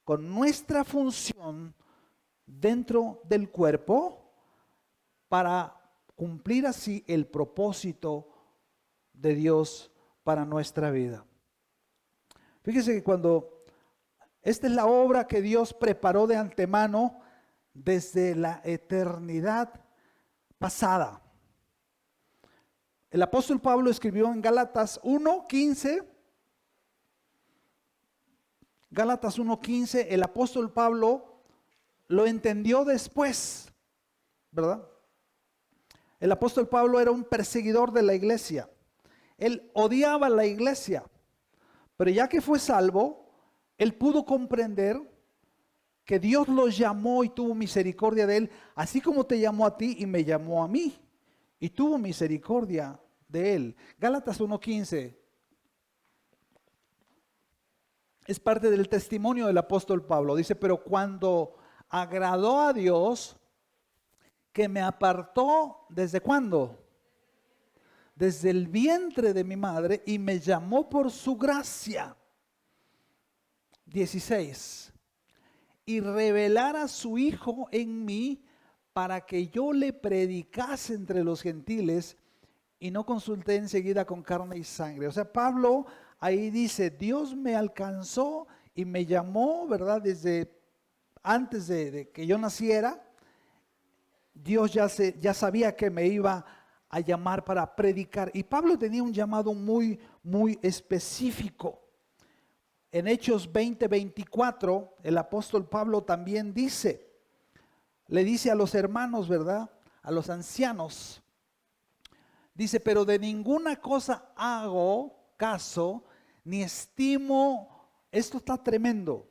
con nuestra función dentro del cuerpo, para cumplir así el propósito de Dios para nuestra vida. Fíjese que esta es la obra que Dios preparó de antemano desde la eternidad pasada. El apóstol Pablo escribió en Gálatas 1:15. Gálatas 1:15, el apóstol Pablo lo entendió después, ¿verdad? El apóstol Pablo era un perseguidor de la iglesia. Él odiaba la iglesia, pero ya que fue salvo, él pudo comprender que Dios lo llamó y tuvo misericordia de él, así como te llamó a ti y me llamó a mí, y tuvo misericordia de él. Gálatas 1:15 es parte del testimonio del apóstol Pablo. Dice, pero cuando agradó a Dios, que me apartó, ¿desde cuándo? Desde el vientre de mi madre, y me llamó por su gracia. 16. Y revelara a su Hijo en mí, para que yo le predicase entre los gentiles, y no consulté enseguida con carne y sangre. O sea, Pablo ahí dice, Dios me alcanzó y me llamó, ¿verdad? Desde antes de que yo naciera. Dios ya sabía que me iba a llamar para predicar. Y Pablo tenía un llamado muy, muy específico. En Hechos 20:24, el apóstol Pablo también le dice a los hermanos, ¿verdad? A los ancianos. Dice, pero de ninguna cosa hago caso, ni estimo, esto está tremendo,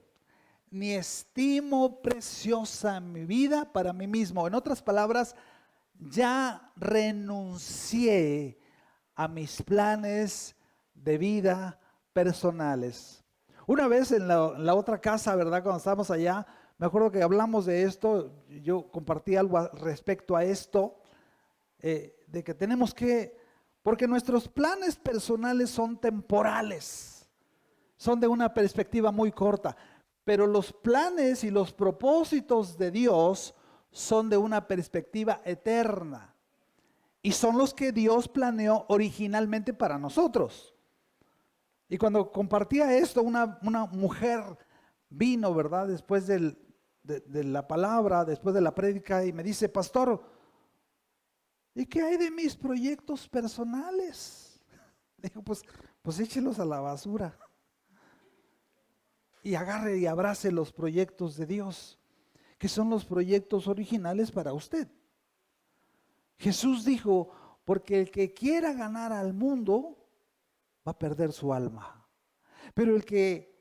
ni estimo preciosa mi vida para mí mismo. En otras palabras, ya renuncié a mis planes de vida personales. Una vez en la otra casa, ¿verdad? Cuando estábamos allá, me acuerdo que hablamos de esto, yo compartí algo respecto a esto, de que tenemos que, porque nuestros planes personales son temporales, son de una perspectiva muy corta. Pero los planes y los propósitos de Dios son de una perspectiva eterna y son los que Dios planeó originalmente para nosotros. Y cuando compartía esto, una mujer vino, ¿verdad? Después de la palabra, después de la prédica, y me dice: pastor, ¿y qué hay de mis proyectos personales? Digo, pues échelos a la basura y agarre y abrace los proyectos de Dios, que son los proyectos originales para usted. Jesús dijo: porque el que quiera ganar al mundo va a perder su alma, pero el que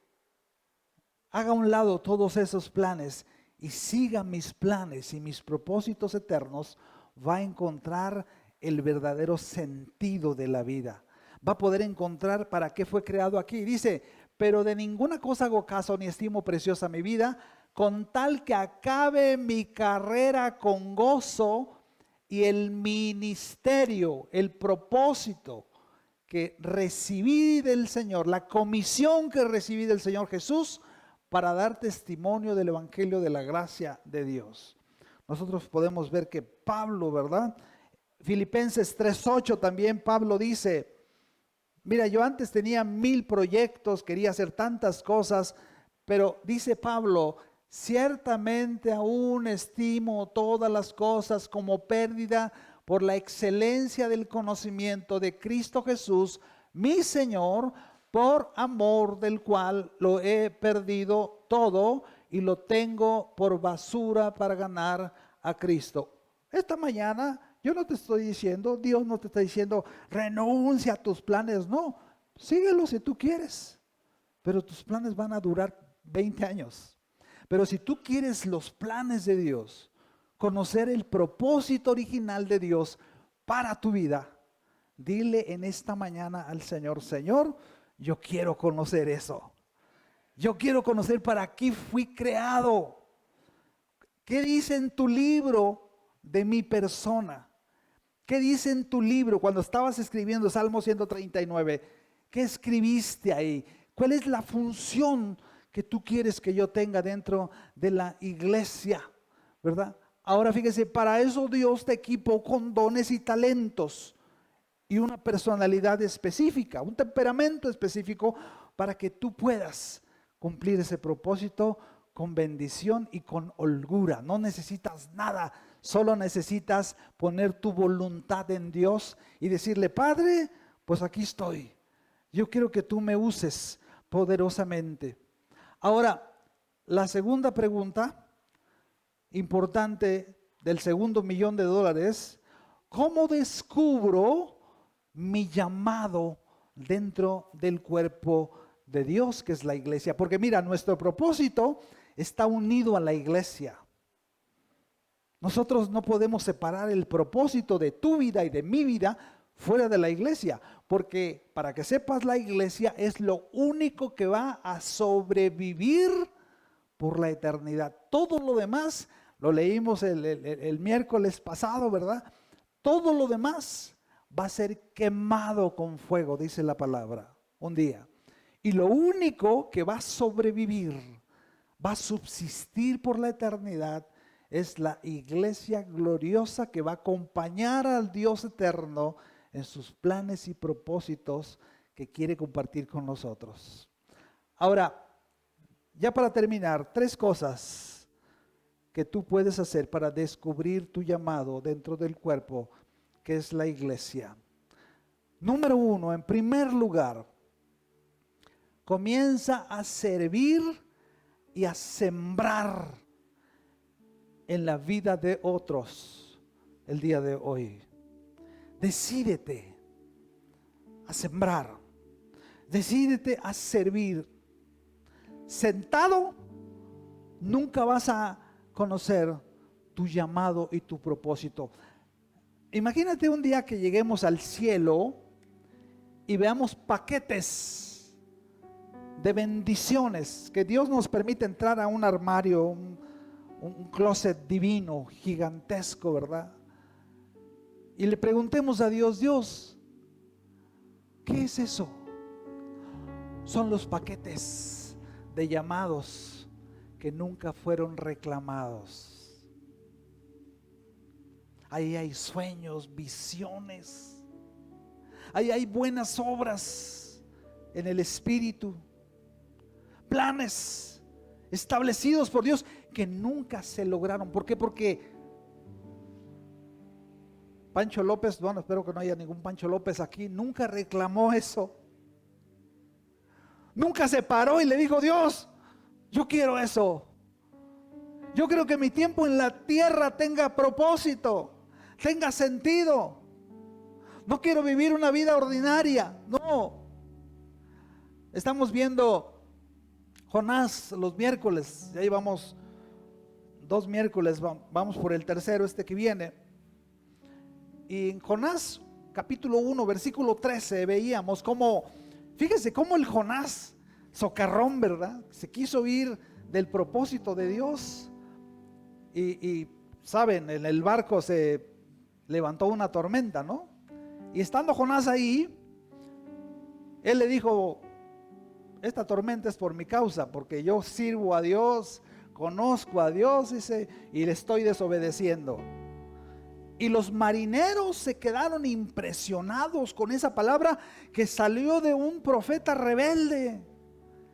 haga a un lado todos esos planes y siga mis planes y mis propósitos eternos, va a encontrar el verdadero sentido de la vida. Va a poder encontrar para qué fue creado aquí. Dice: pero de ninguna cosa hago caso ni estimo preciosa mi vida, con tal que acabe mi carrera con gozo y el ministerio, el propósito que recibí del Señor, la comisión que recibí del Señor Jesús, para dar testimonio del evangelio de la gracia de Dios. Nosotros podemos ver que Pablo, ¿verdad? Filipenses 3:8 también Pablo dice: mira, yo antes tenía 1000 proyectos, quería hacer tantas cosas, pero dice Pablo: ciertamente aún estimo todas las cosas como pérdida por la excelencia del conocimiento de Cristo Jesús, mi Señor, por amor del cual lo he perdido todo y lo tengo por basura para ganar a Cristo. Esta mañana yo no te estoy diciendo, Dios no te está diciendo renuncia a tus planes, no, síguelos si tú quieres, pero tus planes van a durar 20 años. Pero si tú quieres los planes de Dios, conocer el propósito original de Dios para tu vida, dile en esta mañana al Señor: Señor, yo quiero conocer eso. Yo quiero conocer para qué fui creado. ¿Qué dice en tu libro de mi persona? ¿Qué dice en tu libro cuando estabas escribiendo Salmo 139? ¿Qué escribiste ahí? ¿Cuál es la función que tú quieres que yo tenga dentro de la iglesia? ¿Verdad? Ahora fíjese, para eso Dios te equipó con dones y talentos y una personalidad específica, un temperamento específico, para que tú puedas cumplir ese propósito con bendición y con holgura. No necesitas nada, solo necesitas poner tu voluntad en Dios y decirle: Padre, pues aquí estoy. Yo quiero que tú me uses poderosamente. Ahora, la segunda pregunta importante del segundo $1,000,000: ¿cómo descubro mi llamado dentro del cuerpo de Dios, que es la iglesia? Porque mira, nuestro propósito está unido a la iglesia. Nosotros no podemos separar el propósito de tu vida y de mi vida fuera de la iglesia, porque para que sepas, la iglesia es lo único que va a sobrevivir por la eternidad. Todo lo demás, lo leímos el miércoles pasado, ¿verdad? Todo lo demás va a ser quemado con fuego, dice la palabra, un día. Y lo único que va a sobrevivir, va a subsistir por la eternidad, es la iglesia gloriosa que va a acompañar al Dios eterno en sus planes y propósitos que quiere compartir con nosotros. Ahora, ya para terminar, 3 cosas que tú puedes hacer para descubrir tu llamado dentro del cuerpo, que es la iglesia. Número 1, en primer lugar, comienza a servir y a sembrar en la vida de otros el día de hoy. Decídete a sembrar, decídete a servir. Sentado, nunca vas a conocer tu llamado y tu propósito. Imagínate un día que lleguemos al cielo y veamos paquetes de bendiciones, que Dios nos permite entrar a un armario, un closet divino, gigantesco, ¿verdad? Y le preguntemos a Dios: Dios, ¿qué es eso? Son los paquetes de llamados que nunca fueron reclamados. Ahí hay sueños, visiones. Ahí hay buenas obras en el Espíritu. Planes establecidos por Dios que nunca se lograron. ¿Por qué? Porque Pancho López, bueno, espero que no haya ningún Pancho López aquí, nunca reclamó eso. Nunca se paró y le dijo: Dios, yo quiero eso. Yo quiero que mi tiempo en la tierra tenga propósito, tenga sentido. No quiero vivir una vida ordinaria, no. Estamos viendo Jonás los miércoles, ya llevamos 2 miércoles, vamos por el tercero que viene. Y en Jonás capítulo 1 versículo 13 veíamos cómo, fíjese cómo el Jonás socarrón, ¿verdad? Se quiso ir del propósito de Dios y saben, en el barco se levantó una tormenta, ¿no? Y estando Jonás ahí, él le dijo: esta tormenta es por mi causa, porque yo sirvo a Dios, conozco a Dios, dice, y le estoy desobedeciendo. Y los marineros se quedaron impresionados con esa palabra que salió de un profeta rebelde.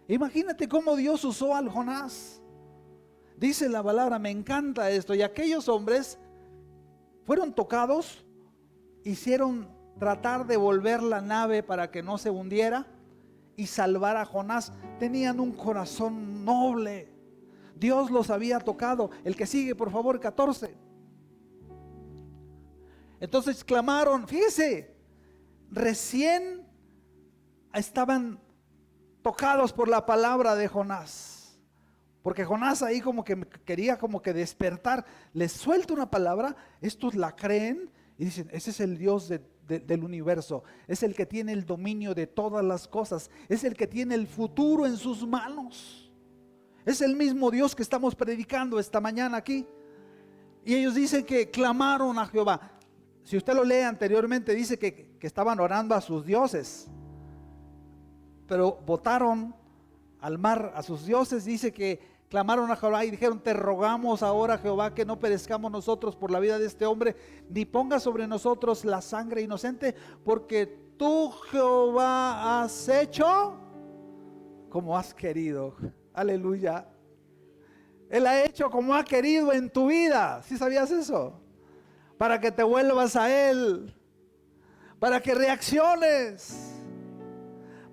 Imagínate cómo Dios usó al Jonás. Dice la palabra, me encanta esto. Y aquellos hombres fueron tocados, hicieron tratar de volver la nave para que no se hundiera y salvar a Jonás. Tenían un corazón noble. Dios los había tocado. El que sigue, por favor, 14. Entonces clamaron, fíjese, recién estaban tocados por la palabra de Jonás, porque Jonás ahí como que quería como que despertar, les suelta una palabra, estos la creen y dicen: ese es el Dios del universo, es el que tiene el dominio de todas las cosas, es el que tiene el futuro en sus manos, es el mismo Dios que estamos predicando esta mañana aquí. Y ellos dicen que clamaron a Jehová. Si usted lo lee anteriormente, dice que estaban orando a sus dioses, pero botaron al mar a sus dioses. Dice que clamaron a Jehová y dijeron: te rogamos ahora, Jehová, que no perezcamos nosotros por la vida de este hombre, ni ponga sobre nosotros la sangre inocente, porque tú, Jehová, has hecho como has querido. Aleluya. Él ha hecho como ha querido en tu vida. ¿Sí sabías eso? Para que te vuelvas a Él, para que reacciones,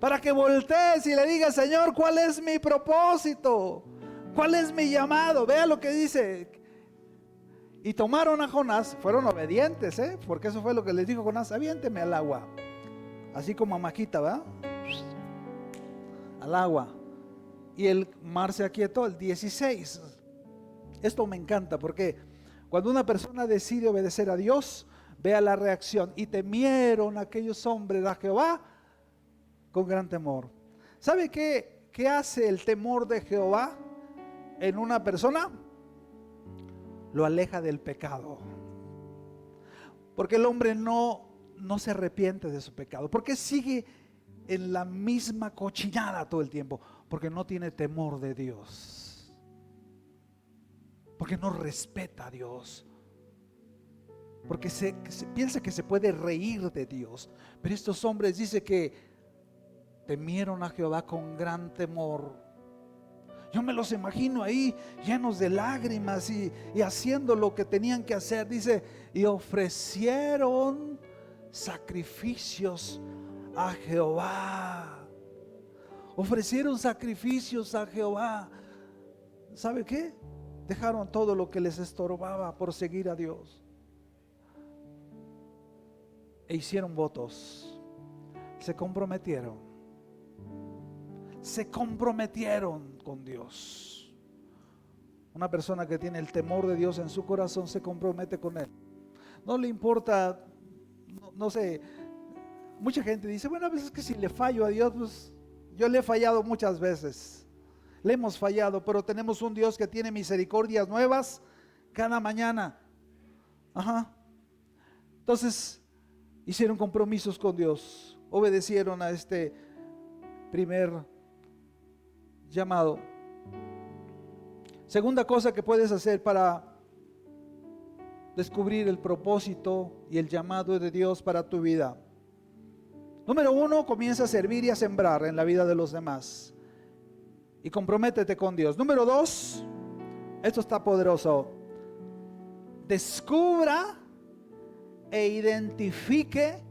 para que voltees y le digas: Señor, ¿cuál es mi propósito? ¿Cuál es mi llamado? Vea lo que dice. Y tomaron a Jonás, fueron obedientes, porque eso fue lo que les dijo Jonás: aviénteme al agua, así como a Maquita, ¿verdad? Al agua. Y el mar se aquietó. El 16. Esto me encanta porque cuando una persona decide obedecer a Dios, vea la reacción. Y temieron aquellos hombres a Jehová con gran temor. ¿Sabe qué hace el temor de Jehová en una persona? Lo aleja del pecado. Porque el hombre no se arrepiente de su pecado. Porque sigue en la misma cochinada todo el tiempo. Porque no tiene temor de Dios. Porque no respeta a Dios, porque se piensa que se puede reír de Dios. Pero estos hombres dice que temieron a Jehová con gran temor. Yo me los imagino ahí llenos de lágrimas y haciendo lo que tenían que hacer. Dice: y ofrecieron sacrificios a Jehová. Ofrecieron sacrificios a Jehová. ¿Sabe qué? Dejaron todo lo que les estorbaba por seguir a Dios e hicieron votos. Se comprometieron con Dios. Una persona que tiene el temor de Dios en su corazón se compromete con Él. No le importa, no sé. Mucha gente dice: bueno, a veces que si le fallo a Dios, pues yo le he fallado muchas veces. Le hemos fallado, pero tenemos un Dios que tiene misericordias nuevas cada mañana. Entonces, hicieron compromisos con Dios, obedecieron a este primer llamado. Segunda cosa que puedes hacer para descubrir el propósito y el llamado de Dios para tu vida. Número 1, comienza a servir y a sembrar en la vida de los demás. Y comprométete con Dios. Número 2, esto está poderoso. Descubra e identifique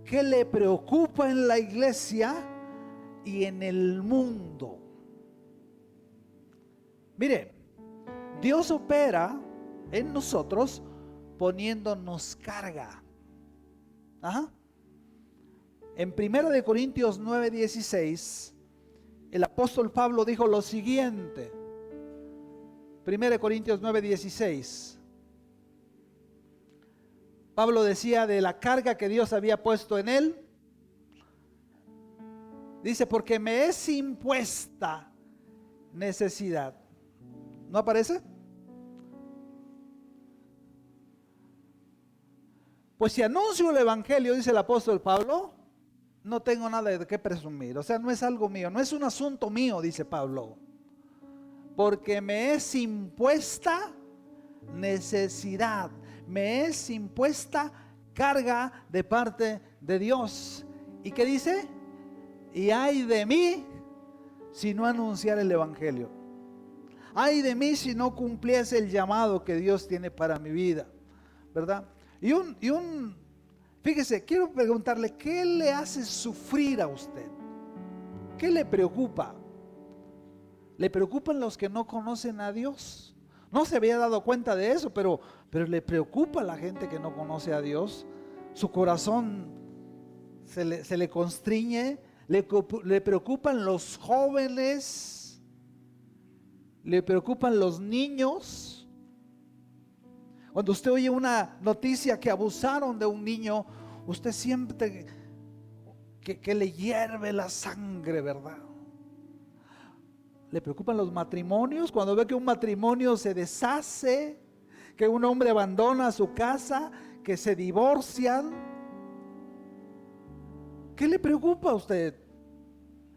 qué le preocupa en la iglesia y en el mundo. Mire, Dios opera en nosotros poniéndonos carga. Ajá. En 1 de Corintios 9:16, el apóstol Pablo dijo lo siguiente. 1 de Corintios 9:16. Pablo decía de la carga que Dios había puesto en él. Dice, porque me es impuesta necesidad. ¿No aparece? Pues si anuncio el evangelio, dice el apóstol Pablo, no tengo nada de qué presumir. O sea, no es algo mío, no es un asunto mío, dice Pablo. Porque me es impuesta necesidad, me es impuesta carga de parte de Dios. ¿Y qué dice? Y ay de mí si no anunciar el evangelio. Ay de mí si no cumpliese el llamado que Dios tiene para mi vida, ¿verdad? Fíjese, quiero preguntarle, ¿qué le hace sufrir a usted? ¿Qué le preocupa? ¿Le preocupan los que no conocen a Dios? No se había dado cuenta de eso, pero le preocupa a la gente que no conoce a Dios. Su corazón se le constriñe, le preocupan los jóvenes, le preocupan los niños. Cuando usted oye una noticia que abusaron de un niño, usted siente que le hierve la sangre, ¿verdad? Le preocupan los matrimonios, cuando ve que un matrimonio se deshace, que un hombre abandona su casa, que se divorcian. ¿Qué le preocupa a usted?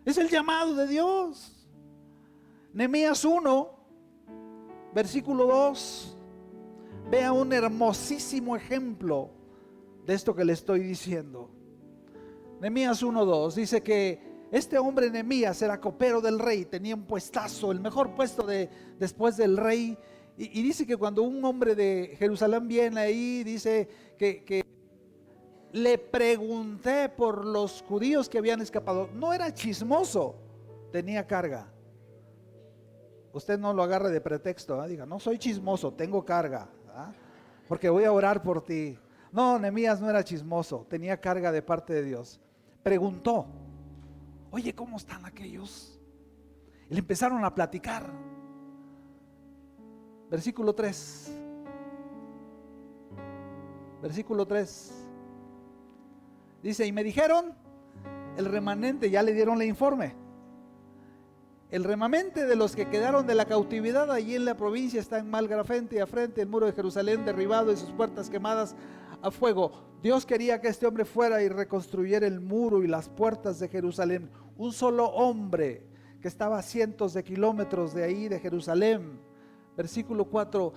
Es el llamado de Dios. Nehemías 1, versículo 2. Vea un hermosísimo ejemplo de esto que le estoy diciendo. Nehemías 1:2 dice que este hombre Nehemías era copero del rey, tenía un puestazo, el mejor puesto después del rey. Y dice que cuando un hombre de Jerusalén viene ahí, dice que le pregunté por los judíos que habían escapado. No era chismoso, tenía carga. Usted no lo agarre de pretexto, diga, no soy chismoso, tengo carga, porque voy a orar por ti. No, Nehemías no era chismoso, tenía carga de parte de Dios. Preguntó, oye, ¿cómo están aquellos? Y le empezaron a platicar. Versículo 3. Versículo 3. Dice, y me dijeron, el remanente, ya le dieron el informe. El remanente de los que quedaron de la cautividad allí en la provincia está en Malgra frente y a frente, el muro de Jerusalén derribado y sus puertas quemadas a fuego. Dios quería que este hombre fuera y reconstruyera el muro y las puertas de Jerusalén. Un solo hombre que estaba a cientos de kilómetros de ahí, de Jerusalén. Versículo 4.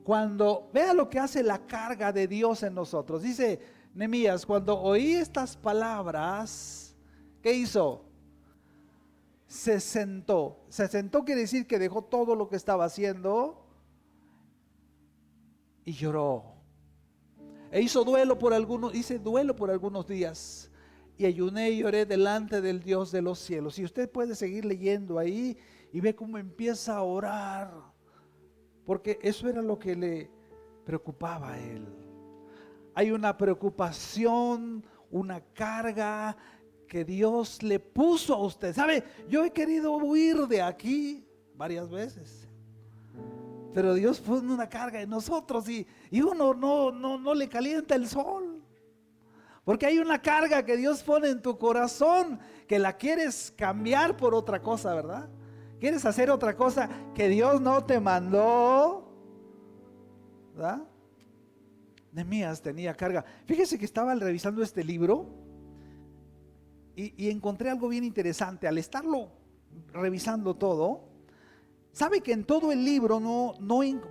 Cuando vea lo que hace la carga de Dios en nosotros. Dice Nehemías, cuando oí estas palabras, ¿qué hizo? Se sentó. Se sentó quiere decir que dejó todo lo que estaba haciendo y lloró. E hizo duelo por algunos, hice duelo por algunos días y ayuné y lloré delante del Dios de los cielos. Y usted puede seguir leyendo ahí y ve cómo empieza a orar, porque eso era lo que le preocupaba a él. Hay una preocupación, una carga que Dios le puso a usted. ¿Sabe? Yo he querido huir de aquí varias veces, pero Dios pone una carga en nosotros y uno no le calienta el sol, porque hay una carga que Dios pone en tu corazón que la quieres cambiar por otra cosa, ¿verdad? Quieres hacer otra cosa que Dios no te mandó, ¿verdad? Nehemías tenía carga. Fíjese que estaba revisando este libro y encontré algo bien interesante. Al estarlo revisando todo, ¿Sabe que en todo el libro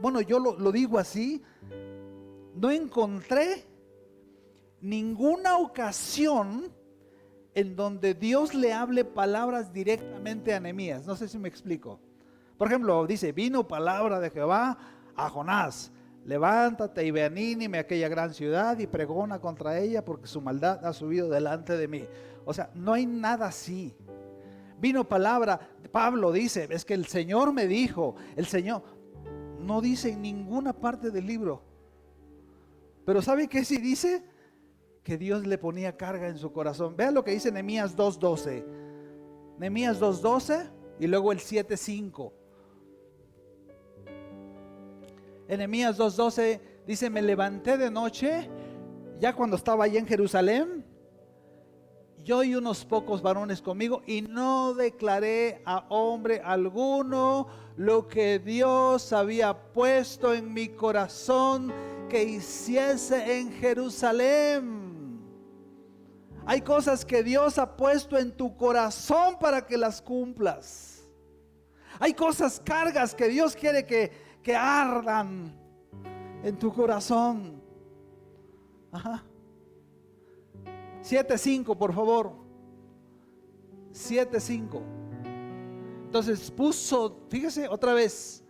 bueno, yo lo digo así, no encontré ninguna ocasión en donde Dios le hable palabras directamente a Nehemías? No sé si me explico. Por ejemplo, dice, vino palabra de Jehová a Jonás: levántate y ve a Nínive, aquella gran ciudad, y pregona contra ella, porque su maldad ha subido delante de mí. O sea, no hay nada así. Vino palabra, Pablo dice, es que el Señor me dijo, el Señor, no dice en ninguna parte del libro. Pero ¿sabe qué sí dice? Que Dios le ponía carga en su corazón. Vean lo que dice Nehemías 2:12. Nehemías 2:12 y luego el 7:5. En Nehemías 2:12 dice, me levanté de noche, ya cuando estaba allí en Jerusalén, yo y unos pocos varones conmigo, y no declaré a hombre alguno lo que Dios había puesto en mi corazón que hiciese en Jerusalén. Hay cosas que Dios ha puesto en tu corazón para que las cumplas. Hay cosas, cargas que Dios quiere que ardan en tu corazón. Ajá. 7:5, por favor. 7:5. Entonces puso, fíjese otra vez,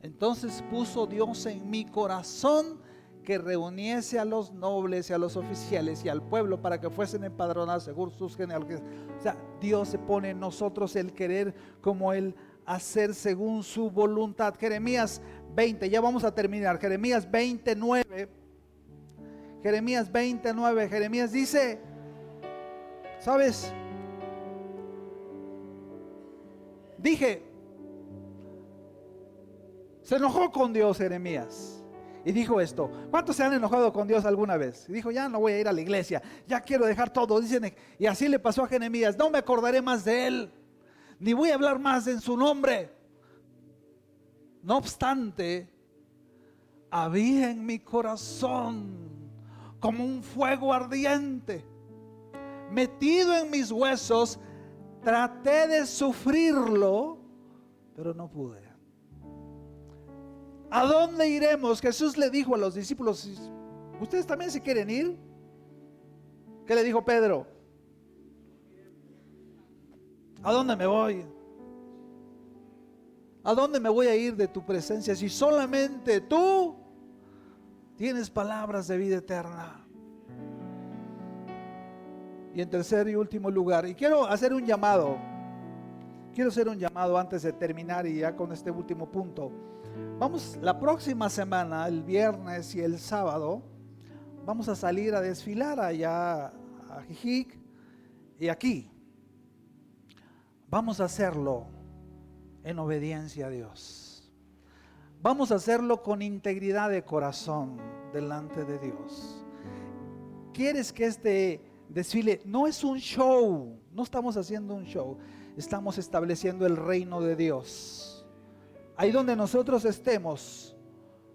entonces puso Dios en mi corazón que reuniese a los nobles y a los oficiales y al pueblo para que fuesen empadronados según sus genealogías. O sea, Dios se pone en nosotros el querer como el hacer según su voluntad. Jeremías 20, ya vamos a terminar. Jeremías 29. Jeremías 29. Jeremías dice, ¿sabes? Dije, se enojó con Dios Jeremías y dijo esto. ¿Cuántos se han enojado con Dios alguna vez? Y dijo, ya no voy a ir a la iglesia, ya quiero dejar todo. Dicen, y así le pasó a Jeremías, no me acordaré más de él, ni voy a hablar más en su nombre. No obstante, había en mi corazón como un fuego ardiente metido en mis huesos. Traté de sufrirlo, pero no pude. ¿A dónde iremos? Jesús le dijo a los discípulos, ¿ustedes también se quieren ir? ¿Qué le dijo Pedro? ¿A dónde me voy? ¿A dónde me voy a ir de tu presencia si solamente tú tienes palabras de vida eterna? Y en tercer y último lugar, y quiero hacer un llamado antes de terminar y ya con este último punto. Vamos, la próxima semana, el viernes y el sábado, vamos a salir a desfilar allá a Jijic y aquí. Vamos a hacerlo en obediencia a Dios. Vamos a hacerlo con integridad de corazón delante de Dios. ¿Quieres que este desfile no es un show? No estamos haciendo un show, estamos estableciendo el reino de Dios. Ahí donde nosotros estemos,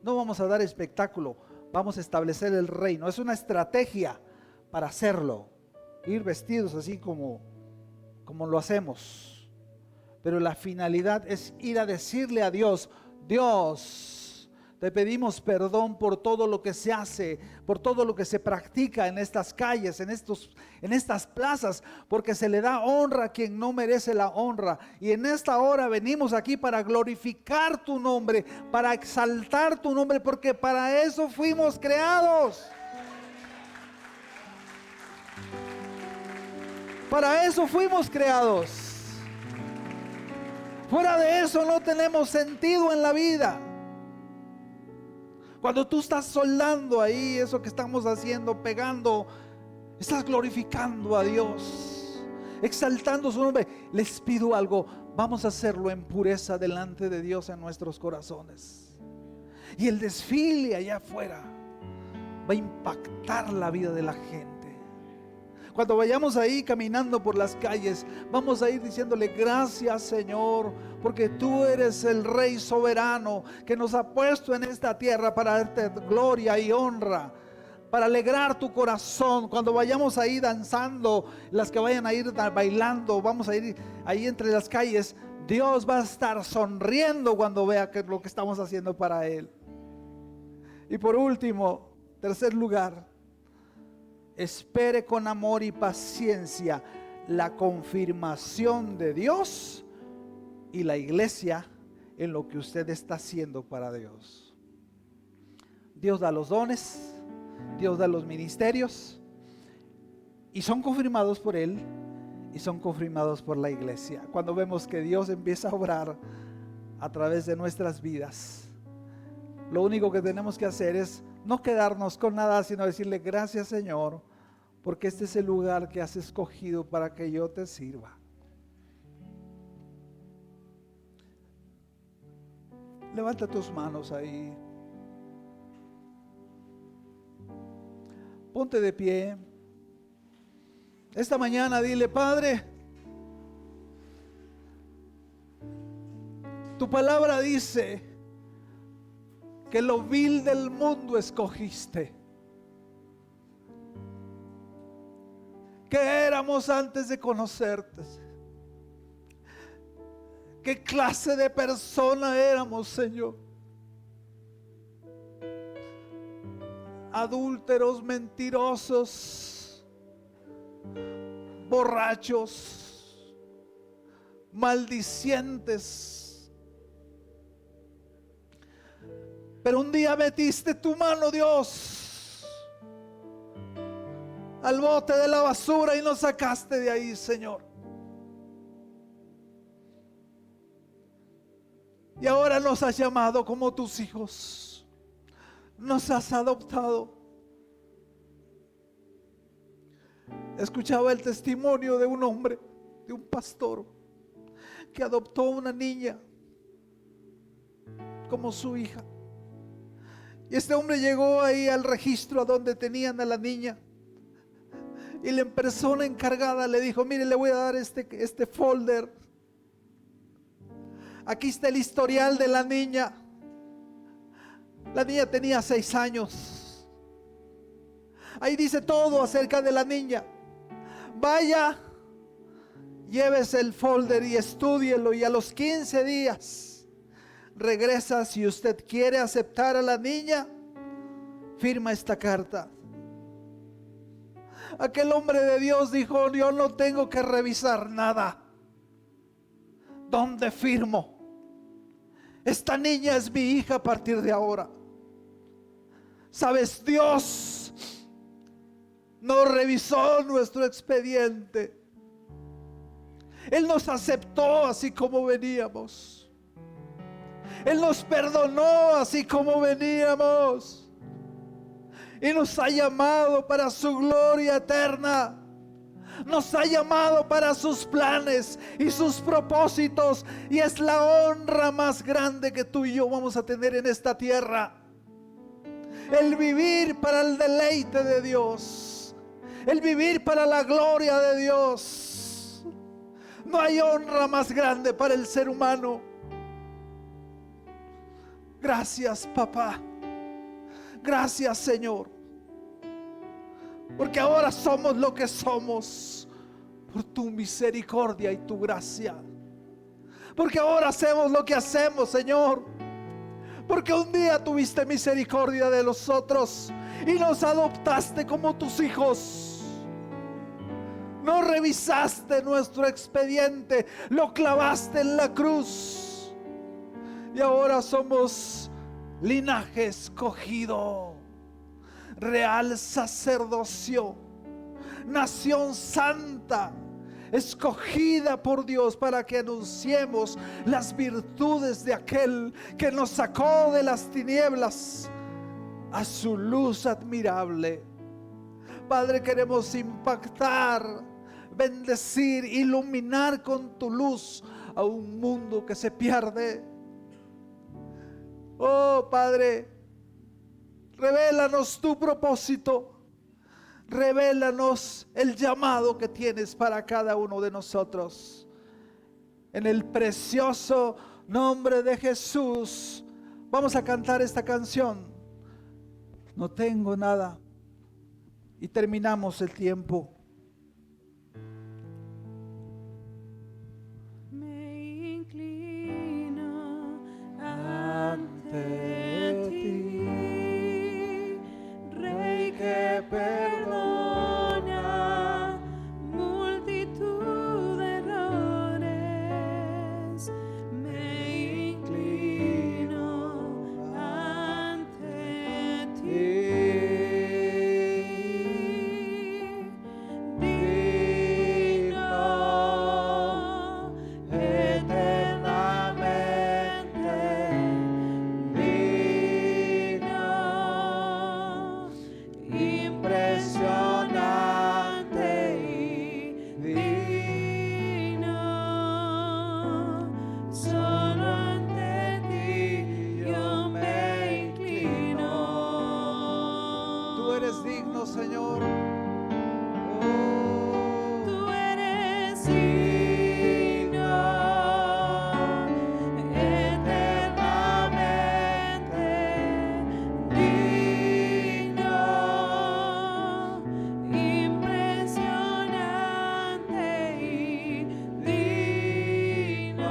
no vamos a dar espectáculo, vamos a establecer el reino. Es una estrategia para hacerlo, ir vestidos así como lo hacemos, pero la finalidad es ir a decirle a Dios, Dios, te pedimos perdón por todo lo que se hace, por todo lo que se practica en estas calles, en estas plazas, porque se le da honra a quien no merece la honra. Y en esta hora venimos aquí para glorificar tu nombre, para exaltar tu nombre, porque para eso fuimos creados. Para eso fuimos creados. Fuera de eso no tenemos sentido en la vida. Cuando tú estás soldando ahí, eso que estamos haciendo, pegando, estás glorificando a Dios, exaltando su nombre. Les pido algo, vamos a hacerlo en pureza delante de Dios en nuestros corazones. Y el desfile allá afuera va a impactar la vida de la gente. Cuando vayamos ahí caminando por las calles, vamos a ir diciéndole gracias, Señor, porque tú eres el Rey soberano que nos ha puesto en esta tierra para darte gloria y honra, para alegrar tu corazón. Cuando vayamos ahí danzando, las que vayan a ir bailando, vamos a ir ahí entre las calles, Dios va a estar sonriendo cuando vea lo que estamos haciendo para Él. Y por último, tercer lugar, espere con amor y paciencia la confirmación de Dios y la iglesia en lo que usted está haciendo para Dios. Dios da los dones, Dios da los ministerios y son confirmados por Él y son confirmados por la iglesia. Cuando vemos que Dios empieza a obrar a través de nuestras vidas, lo único que tenemos que hacer es no quedarnos con nada, sino decirle: gracias, Señor, porque este es el lugar que has escogido para que yo te sirva. Levanta tus manos ahí. Ponte de pie. Esta mañana dile: Padre, tu palabra dice que lo vil del mundo escogiste, que éramos antes de conocerte. ¿Qué clase de persona éramos, Señor? Adúlteros, mentirosos, borrachos, maldicientes. Pero un día metiste tu mano, Dios, al bote de la basura y nos sacaste de ahí, Señor. Y ahora nos has llamado como tus hijos. Nos has adoptado. Escuchaba el testimonio de un hombre, de un pastor, que adoptó una niña como su hija. Y este hombre llegó ahí al registro a donde tenían a la niña. Y la persona encargada le dijo: mire, le voy a dar este folder. Aquí está el historial de la niña. La niña tenía 6 años. Ahí dice todo acerca de la niña. Vaya, llévese el folder y estúdielo, y a los 15 días regresa. Si usted quiere aceptar a la niña, firma esta carta. Aquel hombre de Dios dijo: yo no tengo que revisar nada. ¿Dónde firmo? Esta niña es mi hija a partir de ahora. Sabes, Dios no revisó nuestro expediente. Él nos aceptó así como veníamos. Él nos perdonó así como veníamos. Y nos ha llamado para su gloria eterna. Nos ha llamado para sus planes y sus propósitos. Y es la honra más grande que tú y yo vamos a tener en esta tierra. El vivir para el deleite de Dios. El vivir para la gloria de Dios. No hay honra más grande para el ser humano. Gracias, papá. Gracias, Señor. Porque ahora somos lo que somos por tu misericordia y tu gracia. Porque ahora hacemos lo que hacemos, Señor, porque un día tuviste misericordia de nosotros y nos adoptaste como tus hijos. No revisaste nuestro expediente, lo clavaste en la cruz. Y ahora somos linaje escogido, real sacerdocio, nación santa, escogida por Dios para que anunciemos las virtudes de aquel que nos sacó de las tinieblas a su luz admirable. Padre, queremos impactar, bendecir, iluminar con tu luz a un mundo que se pierde. Oh Padre, revélanos tu propósito. Revélanos el llamado que tienes para cada uno de nosotros. En el precioso nombre de Jesús, vamos a cantar esta canción. No tengo nada. Y terminamos el tiempo. Me inclino ante ti, Rey que perdona multitud de errores, me inclino ante ti. Digno, Señor. Oh, tú eres digno, eternamente digno, impresionante y digno.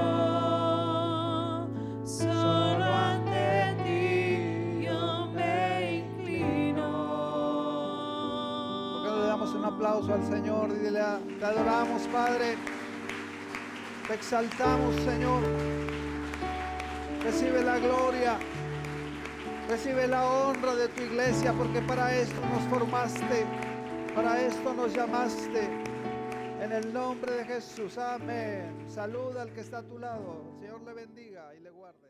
Solo ante ti yo me inclino. Un aplauso al Señor y dile: te adoramos, Padre, te exaltamos, Señor. Recibe la gloria, recibe la honra de tu iglesia, porque para esto nos formaste, para esto nos llamaste. En el nombre de Jesús, amén. Saluda al que está a tu lado. El Señor le bendiga y le guarde.